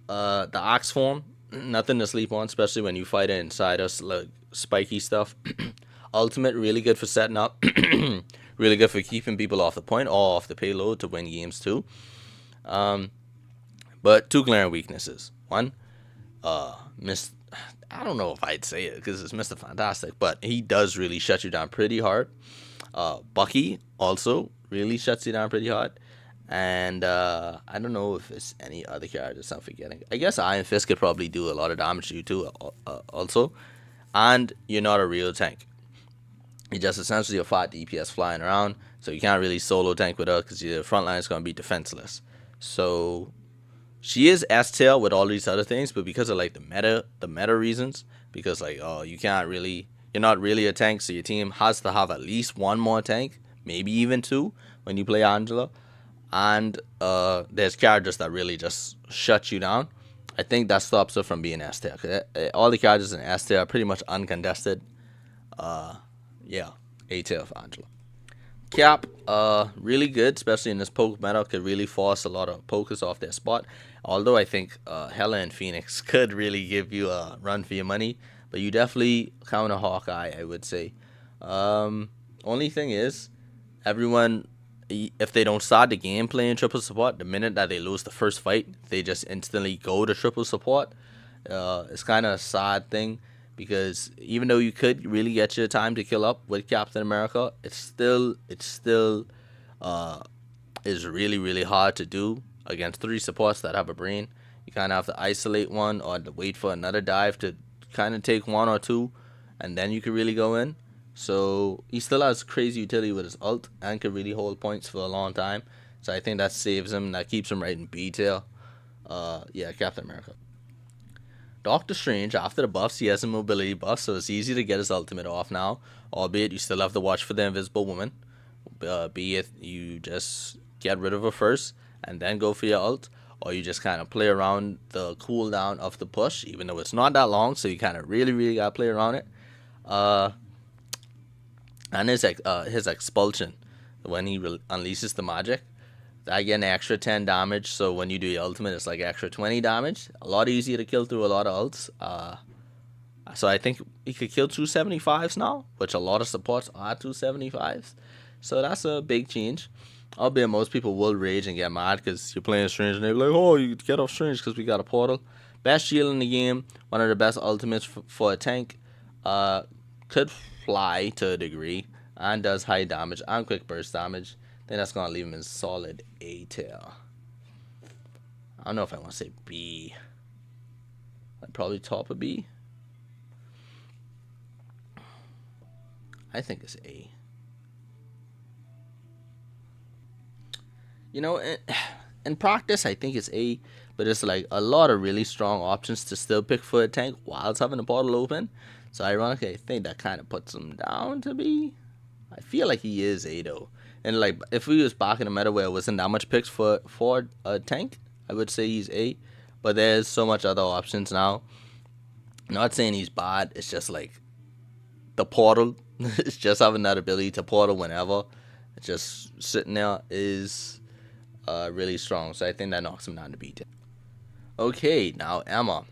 The Axe form, nothing to sleep on, especially when you fight it inside us, like spiky stuff. Ultimate, really good for setting up. Really good for keeping people off the point or off the payload to win games too. But two glaring weaknesses. One, Miss. I don't know if I'd say it because it's Mr. Fantastic, but he does really shut you down pretty hard. Bucky also really shuts you down pretty hard. And I don't know if it's any other characters I'm forgetting. I guess Iron Fist could probably do a lot of damage to you too, also. And you're not a real tank. You're just essentially a fat DPS flying around, so you can't really solo tank with her because your front line is going to be defenseless. So she is S tier with all these other things, but because of like the meta reasons, because like you're not really a tank, so your team has to have at least one more tank, maybe even two when you play Angela. And there's characters that really just shut you down. I think that stops her from being S tier. All the characters in S tier are pretty much uncontested. Yeah, A tier for Angela. Cap, really good, especially in this poke meta. Could really force a lot of pokers off their spot. Although I think Hela and Phoenix could really give you a run for your money, but you definitely counter Hawkeye, I would say. Only thing is, everyone, if they don't start the game playing triple support, the minute that they lose the first fight, they just instantly go to triple support. It's kind of a sad thing because even though you could really get your time to kill up with Captain America, it still is really really hard to do against three supports that have a brain. You kind of have to isolate one or to wait for another dive to kind of take one or two, and then you can really go in. So he still has crazy utility with his ult and can really hold points for a long time. So I think that saves him. That keeps him right in B tier. Yeah, Captain America. Doctor Strange, after the buffs, he has a mobility buff, so it's easy to get his ultimate off now. Albeit you still have to watch for the Invisible Woman. Be it you just get rid of her first and then go for your ult, or you just kind of play around the cooldown of the push, even though it's not that long, so you kind of really gotta play around it. And his expulsion, when he unleashes the Magik, I get an extra 10 damage, so when you do your ultimate, it's like extra 20 damage. A lot easier to kill through a lot of ults. So I think he could kill 275s now, which a lot of supports are 275s. So that's a big change. Albeit most people will rage and get mad because you're playing Strange and they're like, oh, you get off Strange because we got a portal. Best shield in the game, one of the best ultimates for a tank. Could fly to a degree and does high damage and quick burst damage. Then that's gonna leave him in solid A tier. I don't know if I want to say B. I'd probably top a B. I think it's A. You know, in practice, I think it's A, but it's like a lot of really strong options to still pick for a tank while it's having the portal open. So ironically, I think that kind of puts him down to B. I feel like he is A though. And like if we was back in the meta where it wasn't that much picks for a tank, I would say he's A. But there's so much other options now. Not saying he's bad. It's just like the portal. It's just having that ability to portal whenever. It's just sitting there is really strong. So I think that knocks him down to B. Okay, now Emma.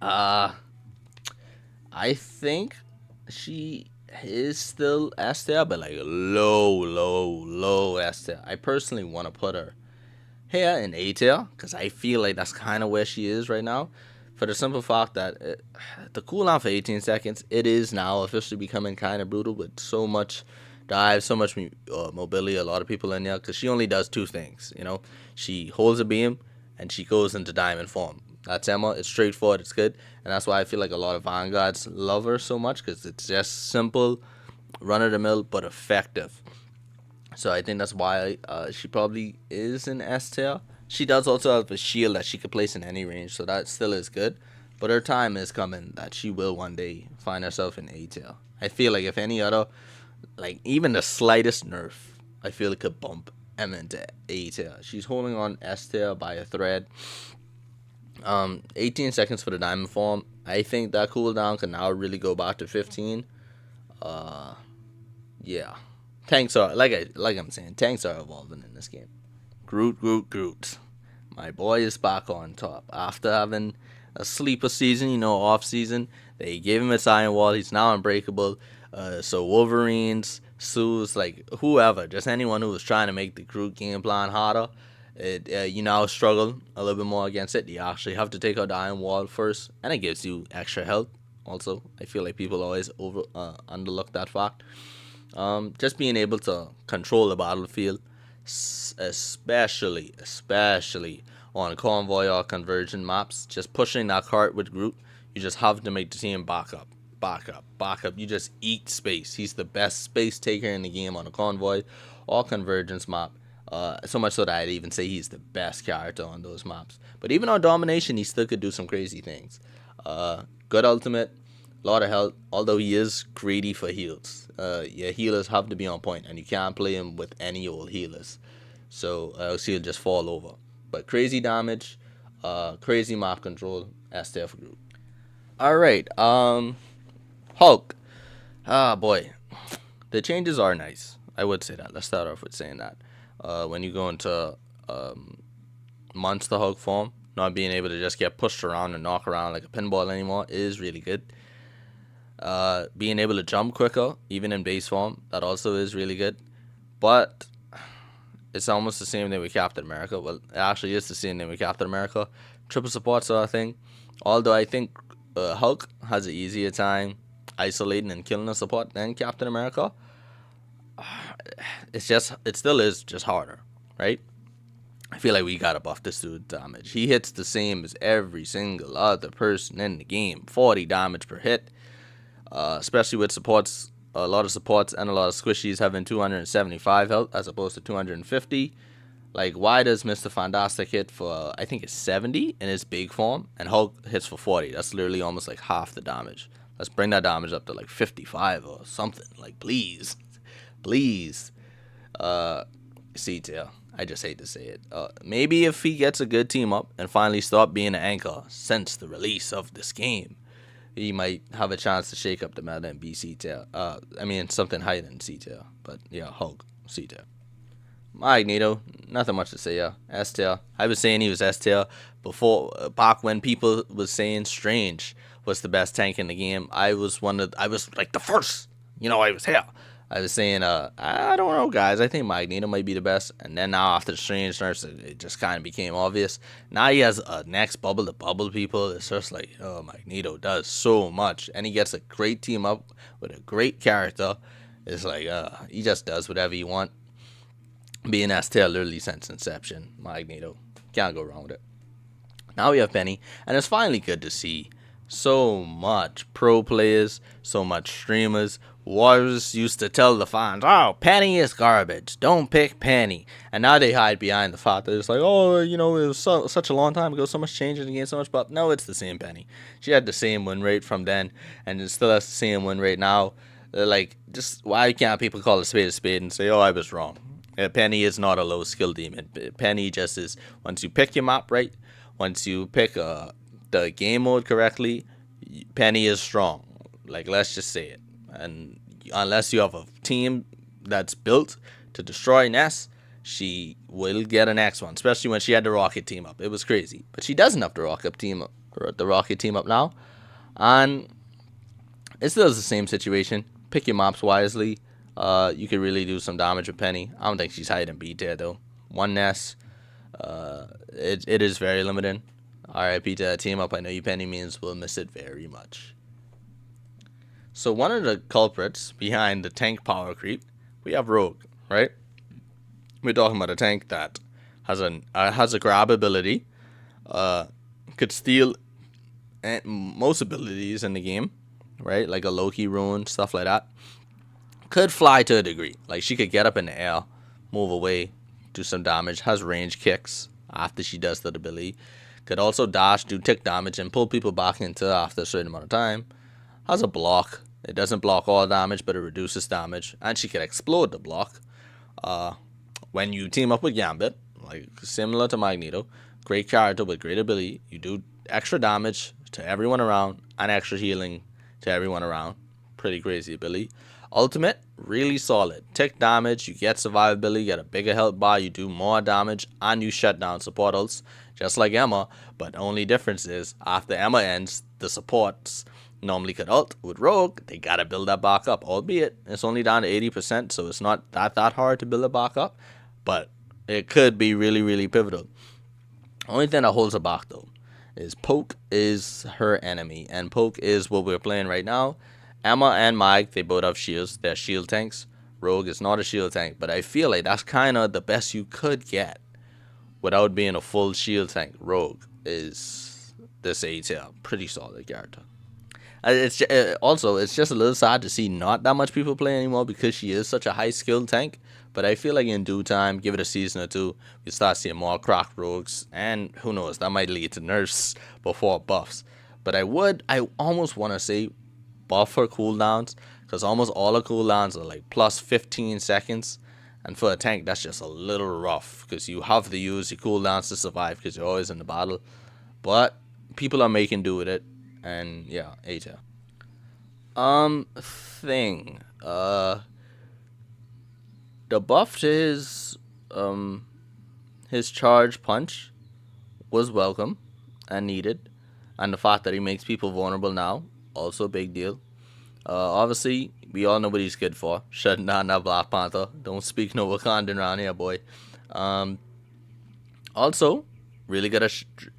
I think she is still S tier, but like low S tier. I personally want to put her here in A tier because I feel like that's kind of where she is right now. For the simple fact that the cooldown for 18 seconds, it is now officially becoming kind of brutal with so much dive, so much mobility, a lot of people in there because she only does two things. You know, she holds a beam and she goes into diamond form. That's Emma. It's straightforward. It's good. And that's why I feel like a lot of Vanguards love her so much because it's just simple, run-of-the-mill, but effective. So I think that's why she probably is in S tier. She does also have a shield that she could place in any range, so that still is good. But her time is coming that she will one day find herself in A tier. I feel like if any other, like even the slightest nerf, I feel it could bump Emma into A tier. She's holding on S tier by a thread. 18 seconds for the diamond form. I think that cooldown can now really go back to 15. Yeah. Tanks are like I'm saying, tanks are evolving in this game. Groot. My boy is back on top after having a sleeper season, off season. They gave him his Iron Wall. He's now unbreakable. So Wolverines, Sues, like whoever, just anyone who was trying to make the Groot game plan harder, you now struggle a little bit more against it. You actually have to take out the Iron Wall first, and it gives you extra health. Also, I feel like people always underlook that fact. Just being able to control the battlefield, especially on convoy or conversion maps, just pushing that cart with Groot, you just have to make the team back up. You just eat space. He's the best space taker in the game on a convoy or convergence map. So much so that I'd even say he's the best character on those maps. But even on domination, he still could do some crazy things. Good ultimate, a lot of health, although he is greedy for heals. Healers have to be on point, and you can't play him with any old healers. So else he'll just fall over. But crazy damage, crazy map control, STF Groot. Alright, Hulk. Ah, boy. The changes are nice. I would say that. Let's start off with saying that. When you go into Monster Hulk form, not being able to just get pushed around and knock around like a pinball anymore is really good. Being able to jump quicker, even in base form, that also is really good. But it's almost the same thing with Captain America. Well, it actually is the same thing with Captain America. Triple support sort of thing. Although I think Hulk has an easier time isolating and killing a support than Captain America. It still is just harder, right? I feel like we gotta buff this dude's damage. He hits the same as every single other person in the game. 40 damage per hit. Especially with supports, a lot of supports and a lot of squishies having 275 health as opposed to 250. Like, why does Mr. Fantastic hit for, I think it's 70 in his big form, and Hulk hits for 40? That's literally almost like half the damage. Let's bring that damage up to like 55 or something. Like, please. C-Tail. I just hate to say it. Maybe if he gets a good team up and finally stop being an anchor since the release of this game, he might have a chance to shake up the meta and be C-Tail. Something higher than C-Tail. But yeah, Hulk, C-Tail. Magneto, nothing much to say, yeah. S-Tail. I was saying he was S-Tail before, back when people was saying Strange was the best tank in the game. I was like the first. I was here. I was saying, I don't know, guys. I think Magneto might be the best. And then now after the Strange nerfs, it just kind of became obvious. Now he has a next bubble to bubble people. It's just like, oh, Magneto does so much. And he gets a great team up with a great character. It's like, he just does whatever he wants. Being S-Tail literally since inception. Magneto. Can't go wrong with it. Now we have Peni. And it's finally good to see so much pro players, so much streamers. Wars used to tell the fans, oh, Peni is garbage. Don't pick Peni. And now they hide behind the fact that it's like, oh, it was such a long time ago, so much change in the game, so much. But no, it's the same Peni. She had the same win rate from then, and it still has the same win rate now. Like, just why can't people call a spade and say, oh, I was wrong? Peni is not a low skill demon. Peni just is, once you pick your map right, once you pick the game mode correctly, Peni is strong. Like, let's just say it. And unless you have a team that's built to destroy Ness, she will get an X one, especially when she had the Rocket team up. It was crazy. But she doesn't have the Rocket team up now. And it still is the same situation. Pick your maps wisely. You could really do some damage with Peni. I don't think she's higher than B tier though. One Ness. It is very limited. RIP to that team up. I know you Peni means will miss it very much. So one of the culprits behind the tank power creep, we have Rogue, right? We're talking about a tank that has a grab ability, could steal most abilities in the game, right? Like a Loki rune, stuff like that. Could fly to a degree. Like she could get up in the air, move away, do some damage, has range kicks after she does that ability. Could also dash, do tick damage, and pull people back into after a certain amount of time. Has a block. It doesn't block all damage, but it reduces damage. And she can explode the block. When you team up with Gambit, like similar to Magneto, great character with great ability, you do extra damage to everyone around and extra healing to everyone around. Pretty crazy ability. Ultimate, really solid. Tick damage, you get survivability, you get a bigger health bar, you do more damage, and you shut down support ults, just like Emma. But the only difference is, after Emma ends, the supports normally could ult. With Rogue, they gotta build that back up, albeit it's only down to 80%, so it's not that hard to build it back up, but it could be really pivotal. Only thing that holds her back, though, is Poke is her enemy, and Poke is what we're playing right now. Emma and Mag, they both have shields. They're shield tanks. Rogue is not a shield tank, but I feel like that's kind of the best you could get without being a full shield tank. Rogue is this A tier, pretty solid character. It's just a little sad to see not that much people play anymore because she is such a high skilled tank. But I feel like in due time, give it a season or two, we start seeing more cracked rogues, and who knows, that might lead to nerfs before buffs. But I almost want to say buff her cooldowns, because almost all her cooldowns are like plus 15 seconds, and for a tank that's just a little rough because you have to use your cooldowns to survive because you're always in the battle. But people are making do with it, and yeah, A tier. Thing. The buff to his charge punch was welcome and needed, and the fact that he makes people vulnerable now, also a big deal. Obviously, we all know what he's good for, shutting down that Black Panther. Don't speak no Wakandan around here, boy. Also, really good at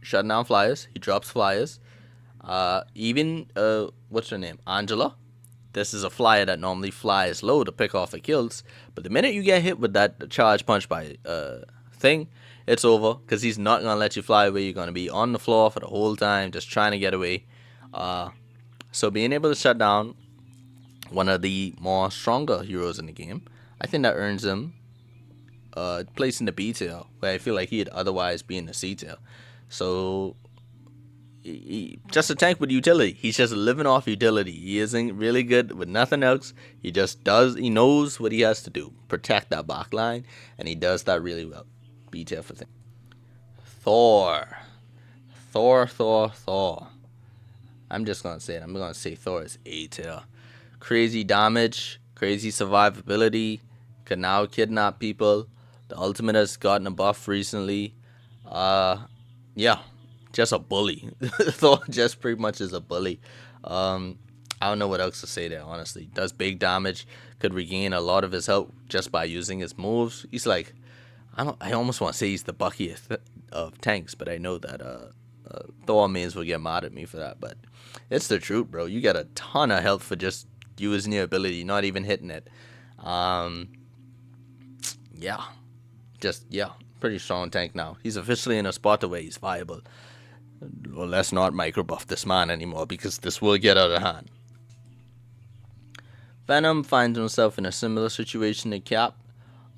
shutting down flyers. He drops flyers. Even what's her name, Angela. This is a flyer that normally flies low to pick off the kills, but the minute you get hit with that charge punch by thing, it's over, because he's not going to let you fly away. You're going to be on the floor for the whole time, just trying to get away. So being able to shut down one of the more stronger heroes in the game, I think that earns him a place in the B tier, where I feel like he'd otherwise be in the C tier. So just a tank with utility. He's just living off utility. He isn't really good with nothing else. He knows what he has to do. Protect that back line, and he does that really well. B tier for thing. Thor. I'm just going to say it. I'm going to say Thor is A tier. Crazy damage, crazy survivability, can now kidnap people. The ultimate has gotten a buff recently. Yeah. Just a bully. Thor just pretty much is a bully. I don't know what else to say there, honestly. Does big damage, could regain a lot of his health just by using his moves. He's like, I almost want to say he's the buckiest of tanks, but I know that Thor mains will get mad at me for that. But it's the truth, bro. You get a ton of health for just using your ability, not even hitting it. Yeah. Pretty strong tank now. He's officially in a spot where he's viable. Well, let's not micro buff this man anymore, because this will get out of hand. Venom finds himself in a similar situation to Cap.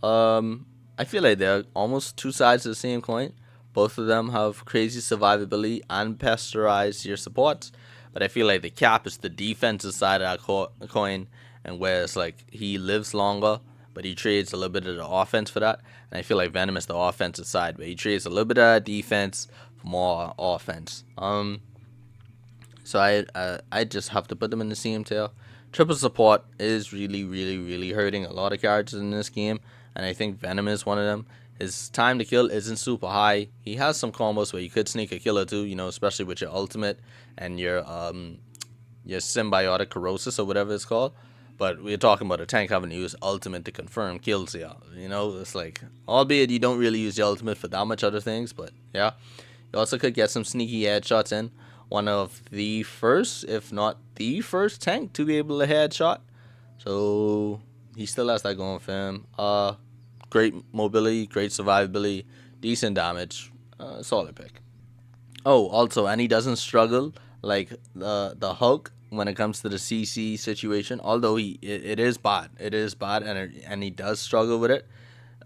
I feel like they're almost two sides of the same coin. Both of them have crazy survivability and pasteurize your supports, but I feel like the Cap is the defensive side of that coin, and where it's like he lives longer, but he trades a little bit of the offense for that. And I feel like Venom is the offensive side, but he trades a little bit of that defense for more offense. So I just have to put them in the same tier. Triple support is really hurting a lot of characters in this game, and I think Venom is one of them. His time to kill isn't super high. He has some combos where you could sneak a kill or two, especially with your ultimate and your symbiotic corrosis or whatever it's called. But we're talking about a tank having to use ultimate to confirm kills here. It's like, albeit you don't really use your ultimate for that much other things, but yeah. You also could get some sneaky headshots in. One of the first, if not the first tank to be able to headshot. So he still has that going for him. Great mobility, great survivability, decent damage. Solid pick. Oh, also, and he doesn't struggle like the Hulk when it comes to the CC situation. Although it is bad. It is bad, and he does struggle with it.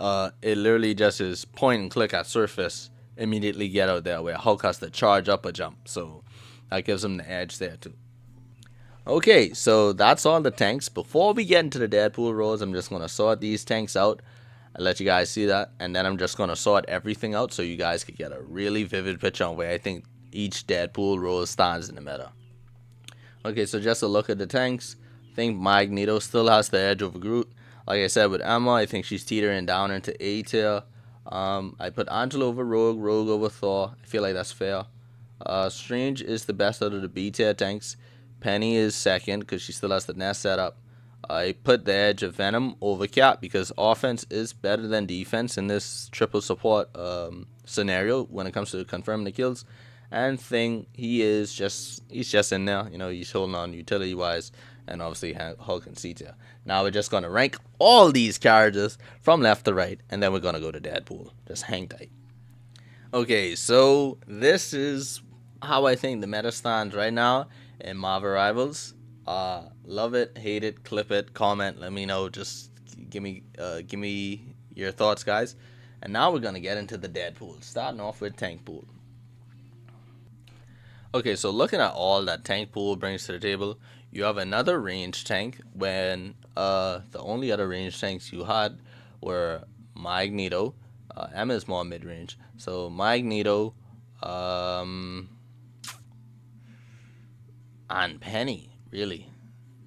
It literally just is point and click at surface, immediately get out there, where Hulk has to charge up a jump. So that gives him the edge there too. Okay, so that's all the tanks. Before we get into the Deadpool roles, I'm just going to sort these tanks out. I'll let you guys see that, and then I'm just going to sort everything out so you guys could get a really vivid picture on where I think each Deadpool role stands in the meta. Okay, so just a look at the tanks. I think Magneto still has the edge over Groot. Like I said with Emma, I think she's teetering down into A tier. I put Angela over Rogue, Rogue over Thor. I feel like that's fair. Strange is the best out of the B tier tanks. Peni is second because she still has the nest set up. I put the edge of Venom over Cap because offense is better than defense in this triple support scenario when it comes to confirming the kills. And Thing, he's just in there. He's holding on utility wise, and obviously Hulk and C tier. Now we're just gonna rank all these characters from left to right, and then we're gonna go to Deadpool. Just hang tight. Okay, so this is how I think the meta stands right now in Marvel Rivals. Love it, hate it, clip it, comment, let me know. Just give me your thoughts, guys. And now we're gonna get into the Deadpool, starting off with Tank Pool. Okay, so looking at all that Tank Pool brings to the table, you have another ranged tank when the only other ranged tanks you had were Magneto. Emma is more mid range, so Magneto, and Peni really.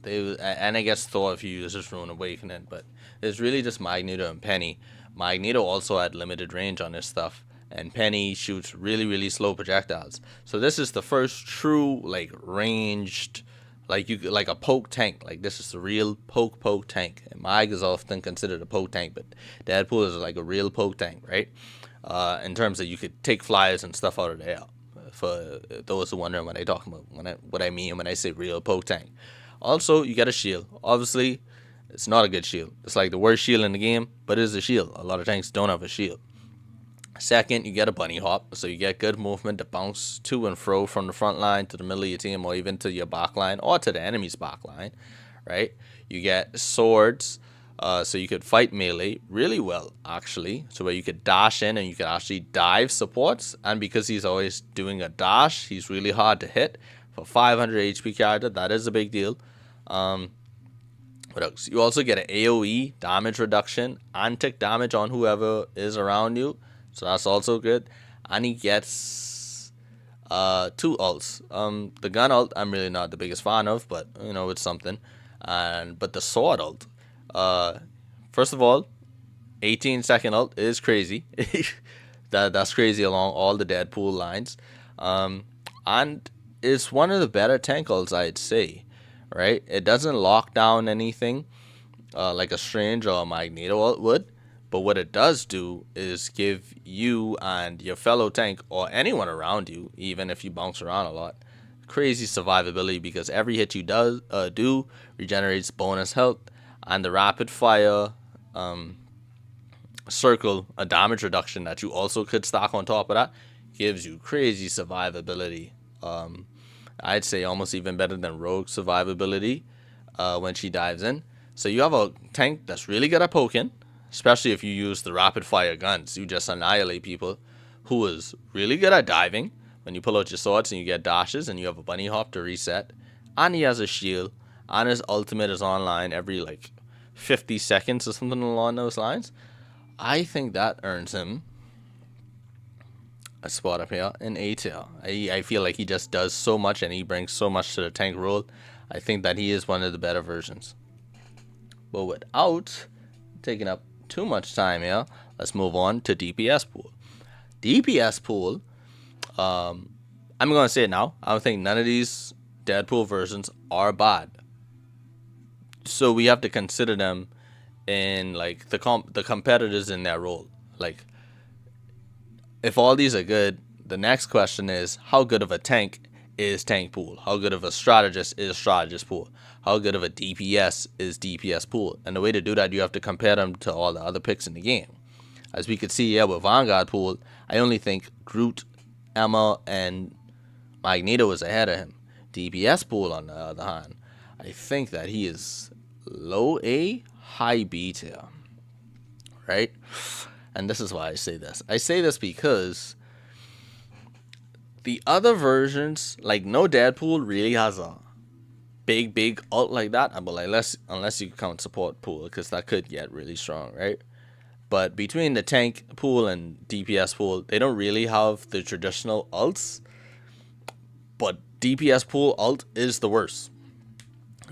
And I guess Thor if you use his Rune Awakening, but it's really just Magneto and Peni. Magneto also had limited range on his stuff, and Peni shoots really slow projectiles. So this is the first true ranged, like a poke tank. Like this is the real poke tank. And Mag is often considered a poke tank, but Deadpool is like a real poke tank, right? In terms of you could take flyers and stuff out of the air. For those who wondering what I talk about, what I mean when I say real poke tank. Also, you get a shield. Obviously, it's not a good shield. It's like the worst shield in the game, but it is a shield. A lot of tanks don't have a shield. Second, you get a bunny hop, so you get good movement to bounce to and fro from the front line to the middle of your team, or even to your back line, or to the enemy's back line, right? You get swords, so you could fight melee really well, actually, so where you could dash in and you could actually dive supports, and because he's always doing a dash, he's really hard to hit. For 500 HP character, that is a big deal. What else? You also get an AoE damage reduction and tick damage on whoever is around you, so that's also good. And he gets 2 ults. The gun ult I'm really not the biggest fan of, but it's something. But the sword ult, first of all, 18-second ult is crazy. That's crazy along all the Deadpool lines, and it's one of the better tank ults, I'd say. Right? It doesn't lock down anything like a Strange or a Magneto ult would, but what it does do is give you and your fellow tank, or anyone around you, even if you bounce around a lot, crazy survivability, because every hit you do regenerates bonus health, and the rapid fire circle, a damage reduction that you also could stack on top of that, gives you crazy survivability. I'd say almost even better than Rogue survivability when she dives in. So you have a tank that's really good at poking, especially if you use the rapid fire guns. You just annihilate people. Who is really good at diving when you pull out your swords and you get dashes and you have a bunny hop to reset. And he has a shield, and his ultimate is online every 50 seconds or something along those lines. I think that earns him a spot up here in A tier. I feel like he just does so much and he brings so much to the tank role. I think that he is one of the better versions. But without taking up too much time here, let's move on to DPS pool. DPS pool, I'm going to say it now. I don't think none of these Deadpool versions are bad. So we have to consider them in the competitors in their role. If all these are good, the next question is, how good of a tank is Tank Pool? How good of a strategist is Strategist Pool? How good of a DPS is DPS Pool? And the way to do that, you have to compare them to all the other picks in the game. As we could see here with Vanguard Pool, I only think Groot, Emma, and Magneto is ahead of him. DPS Pool, on the other hand, I think that he is low A, high B tier. Right? And this is why I say this. I say this because the other versions, no Deadpool really has a big ult like that. But unless you count support pool, because that could get really strong, right? But between the tank pool and DPS pool, they don't really have the traditional ults. But DPS pool ult is the worst.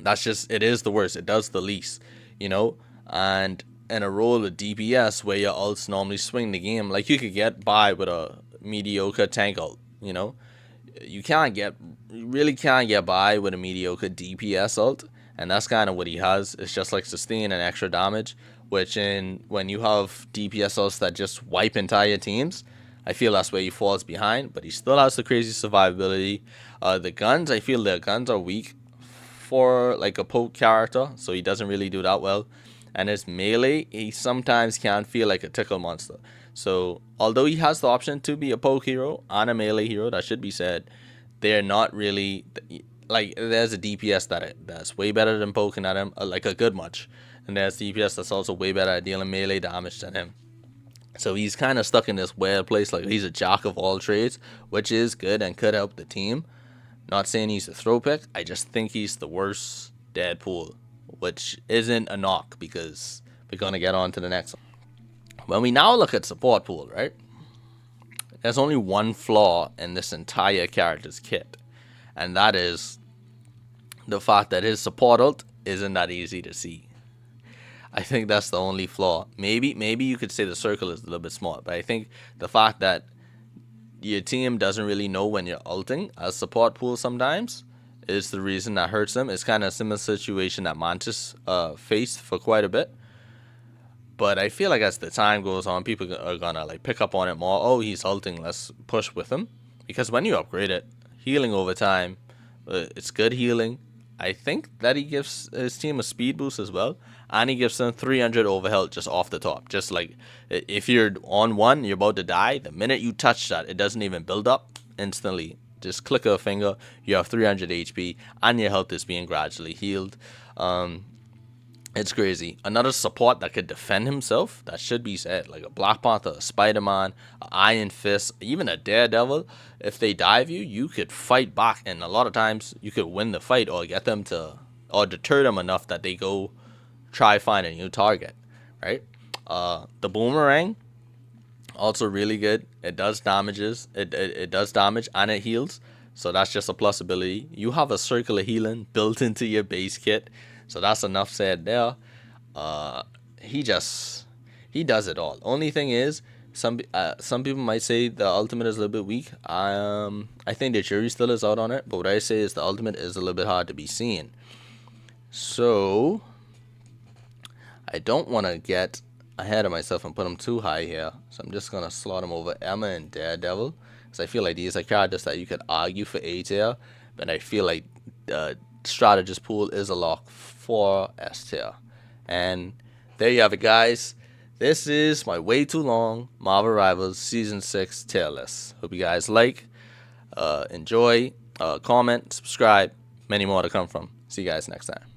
That's just, it is the worst. It does the least, you know? And in a role of DPS where your ults normally swing the game, like you could get by with a mediocre tank ult, you know? You really can't get by with a mediocre DPS ult, and that's kind of what he has. It's just like sustain and extra damage, which when you have DPS ults that just wipe entire teams, I feel that's where he falls behind. But he still has the crazy survivability. The guns, I feel the guns are weak for like a poke character, so he doesn't really do that well. And his melee, he sometimes can feel like a tickle monster. So although he has the option to be a poke hero and a melee hero, that should be said, they're not really like, there's a DPS that's way better than poking at him, like a good much, and there's DPS that's also way better at dealing melee damage than him. So he's kind of stuck in this weird place, like he's a jack of all trades, which is good and could help the team. Not saying he's a throw pick, I just think he's the worst Deadpool, which isn't a knock because we're going to get on to the next one. When we now look at support pool, right? There's only one flaw in this entire character's kit, and that is the fact that his support ult isn't that easy to see. I think that's the only flaw. Maybe you could say the circle is a little bit small, but I think the fact that your team doesn't really know when you're ulting as support pool sometimes is the reason that hurts them. It's kind of a similar situation that Mantis faced for quite a bit. But I feel like as the time goes on, people are gonna like pick up on it more. Oh, he's ulting, let's push with him. Because when you upgrade it, healing over time, it's good healing. I think that he gives his team a speed boost as well, and he gives them 300 overhealth just off the top. Just like if you're on one, you're about to die. The minute you touch that, it doesn't even build up instantly. Just click a finger, you have 300 HP, and your health is being gradually healed. It's crazy. Another support that could defend himself, that should be said, like a Black Panther, a Spider-Man, an Iron Fist, even a Daredevil. If they dive you, you could fight back, and a lot of times you could win the fight or get them to, or deter them enough that they go try find a new target, right? The Boomerang, also really good. It does damages. It does damage and it heals. So that's just a plus ability. You have a circular healing built into your base kit. So that's enough said there. He does it all. Only thing is, some people might say the ultimate is a little bit weak. I think the jury still is out on it. But what I say is the ultimate is a little bit hard to be seen. So I don't want to get ahead of myself and put them too high here. So I'm just going to slot them over Emma and Daredevil. Because I feel like these are characters that you could argue for A tier. But I feel like Strategist pool is a lock for S tier. And there you have it, guys. This is my way too long Marvel Rivals Season 6 tier list. Hope you guys like, enjoy, comment, subscribe. Many more to come from. See you guys next time.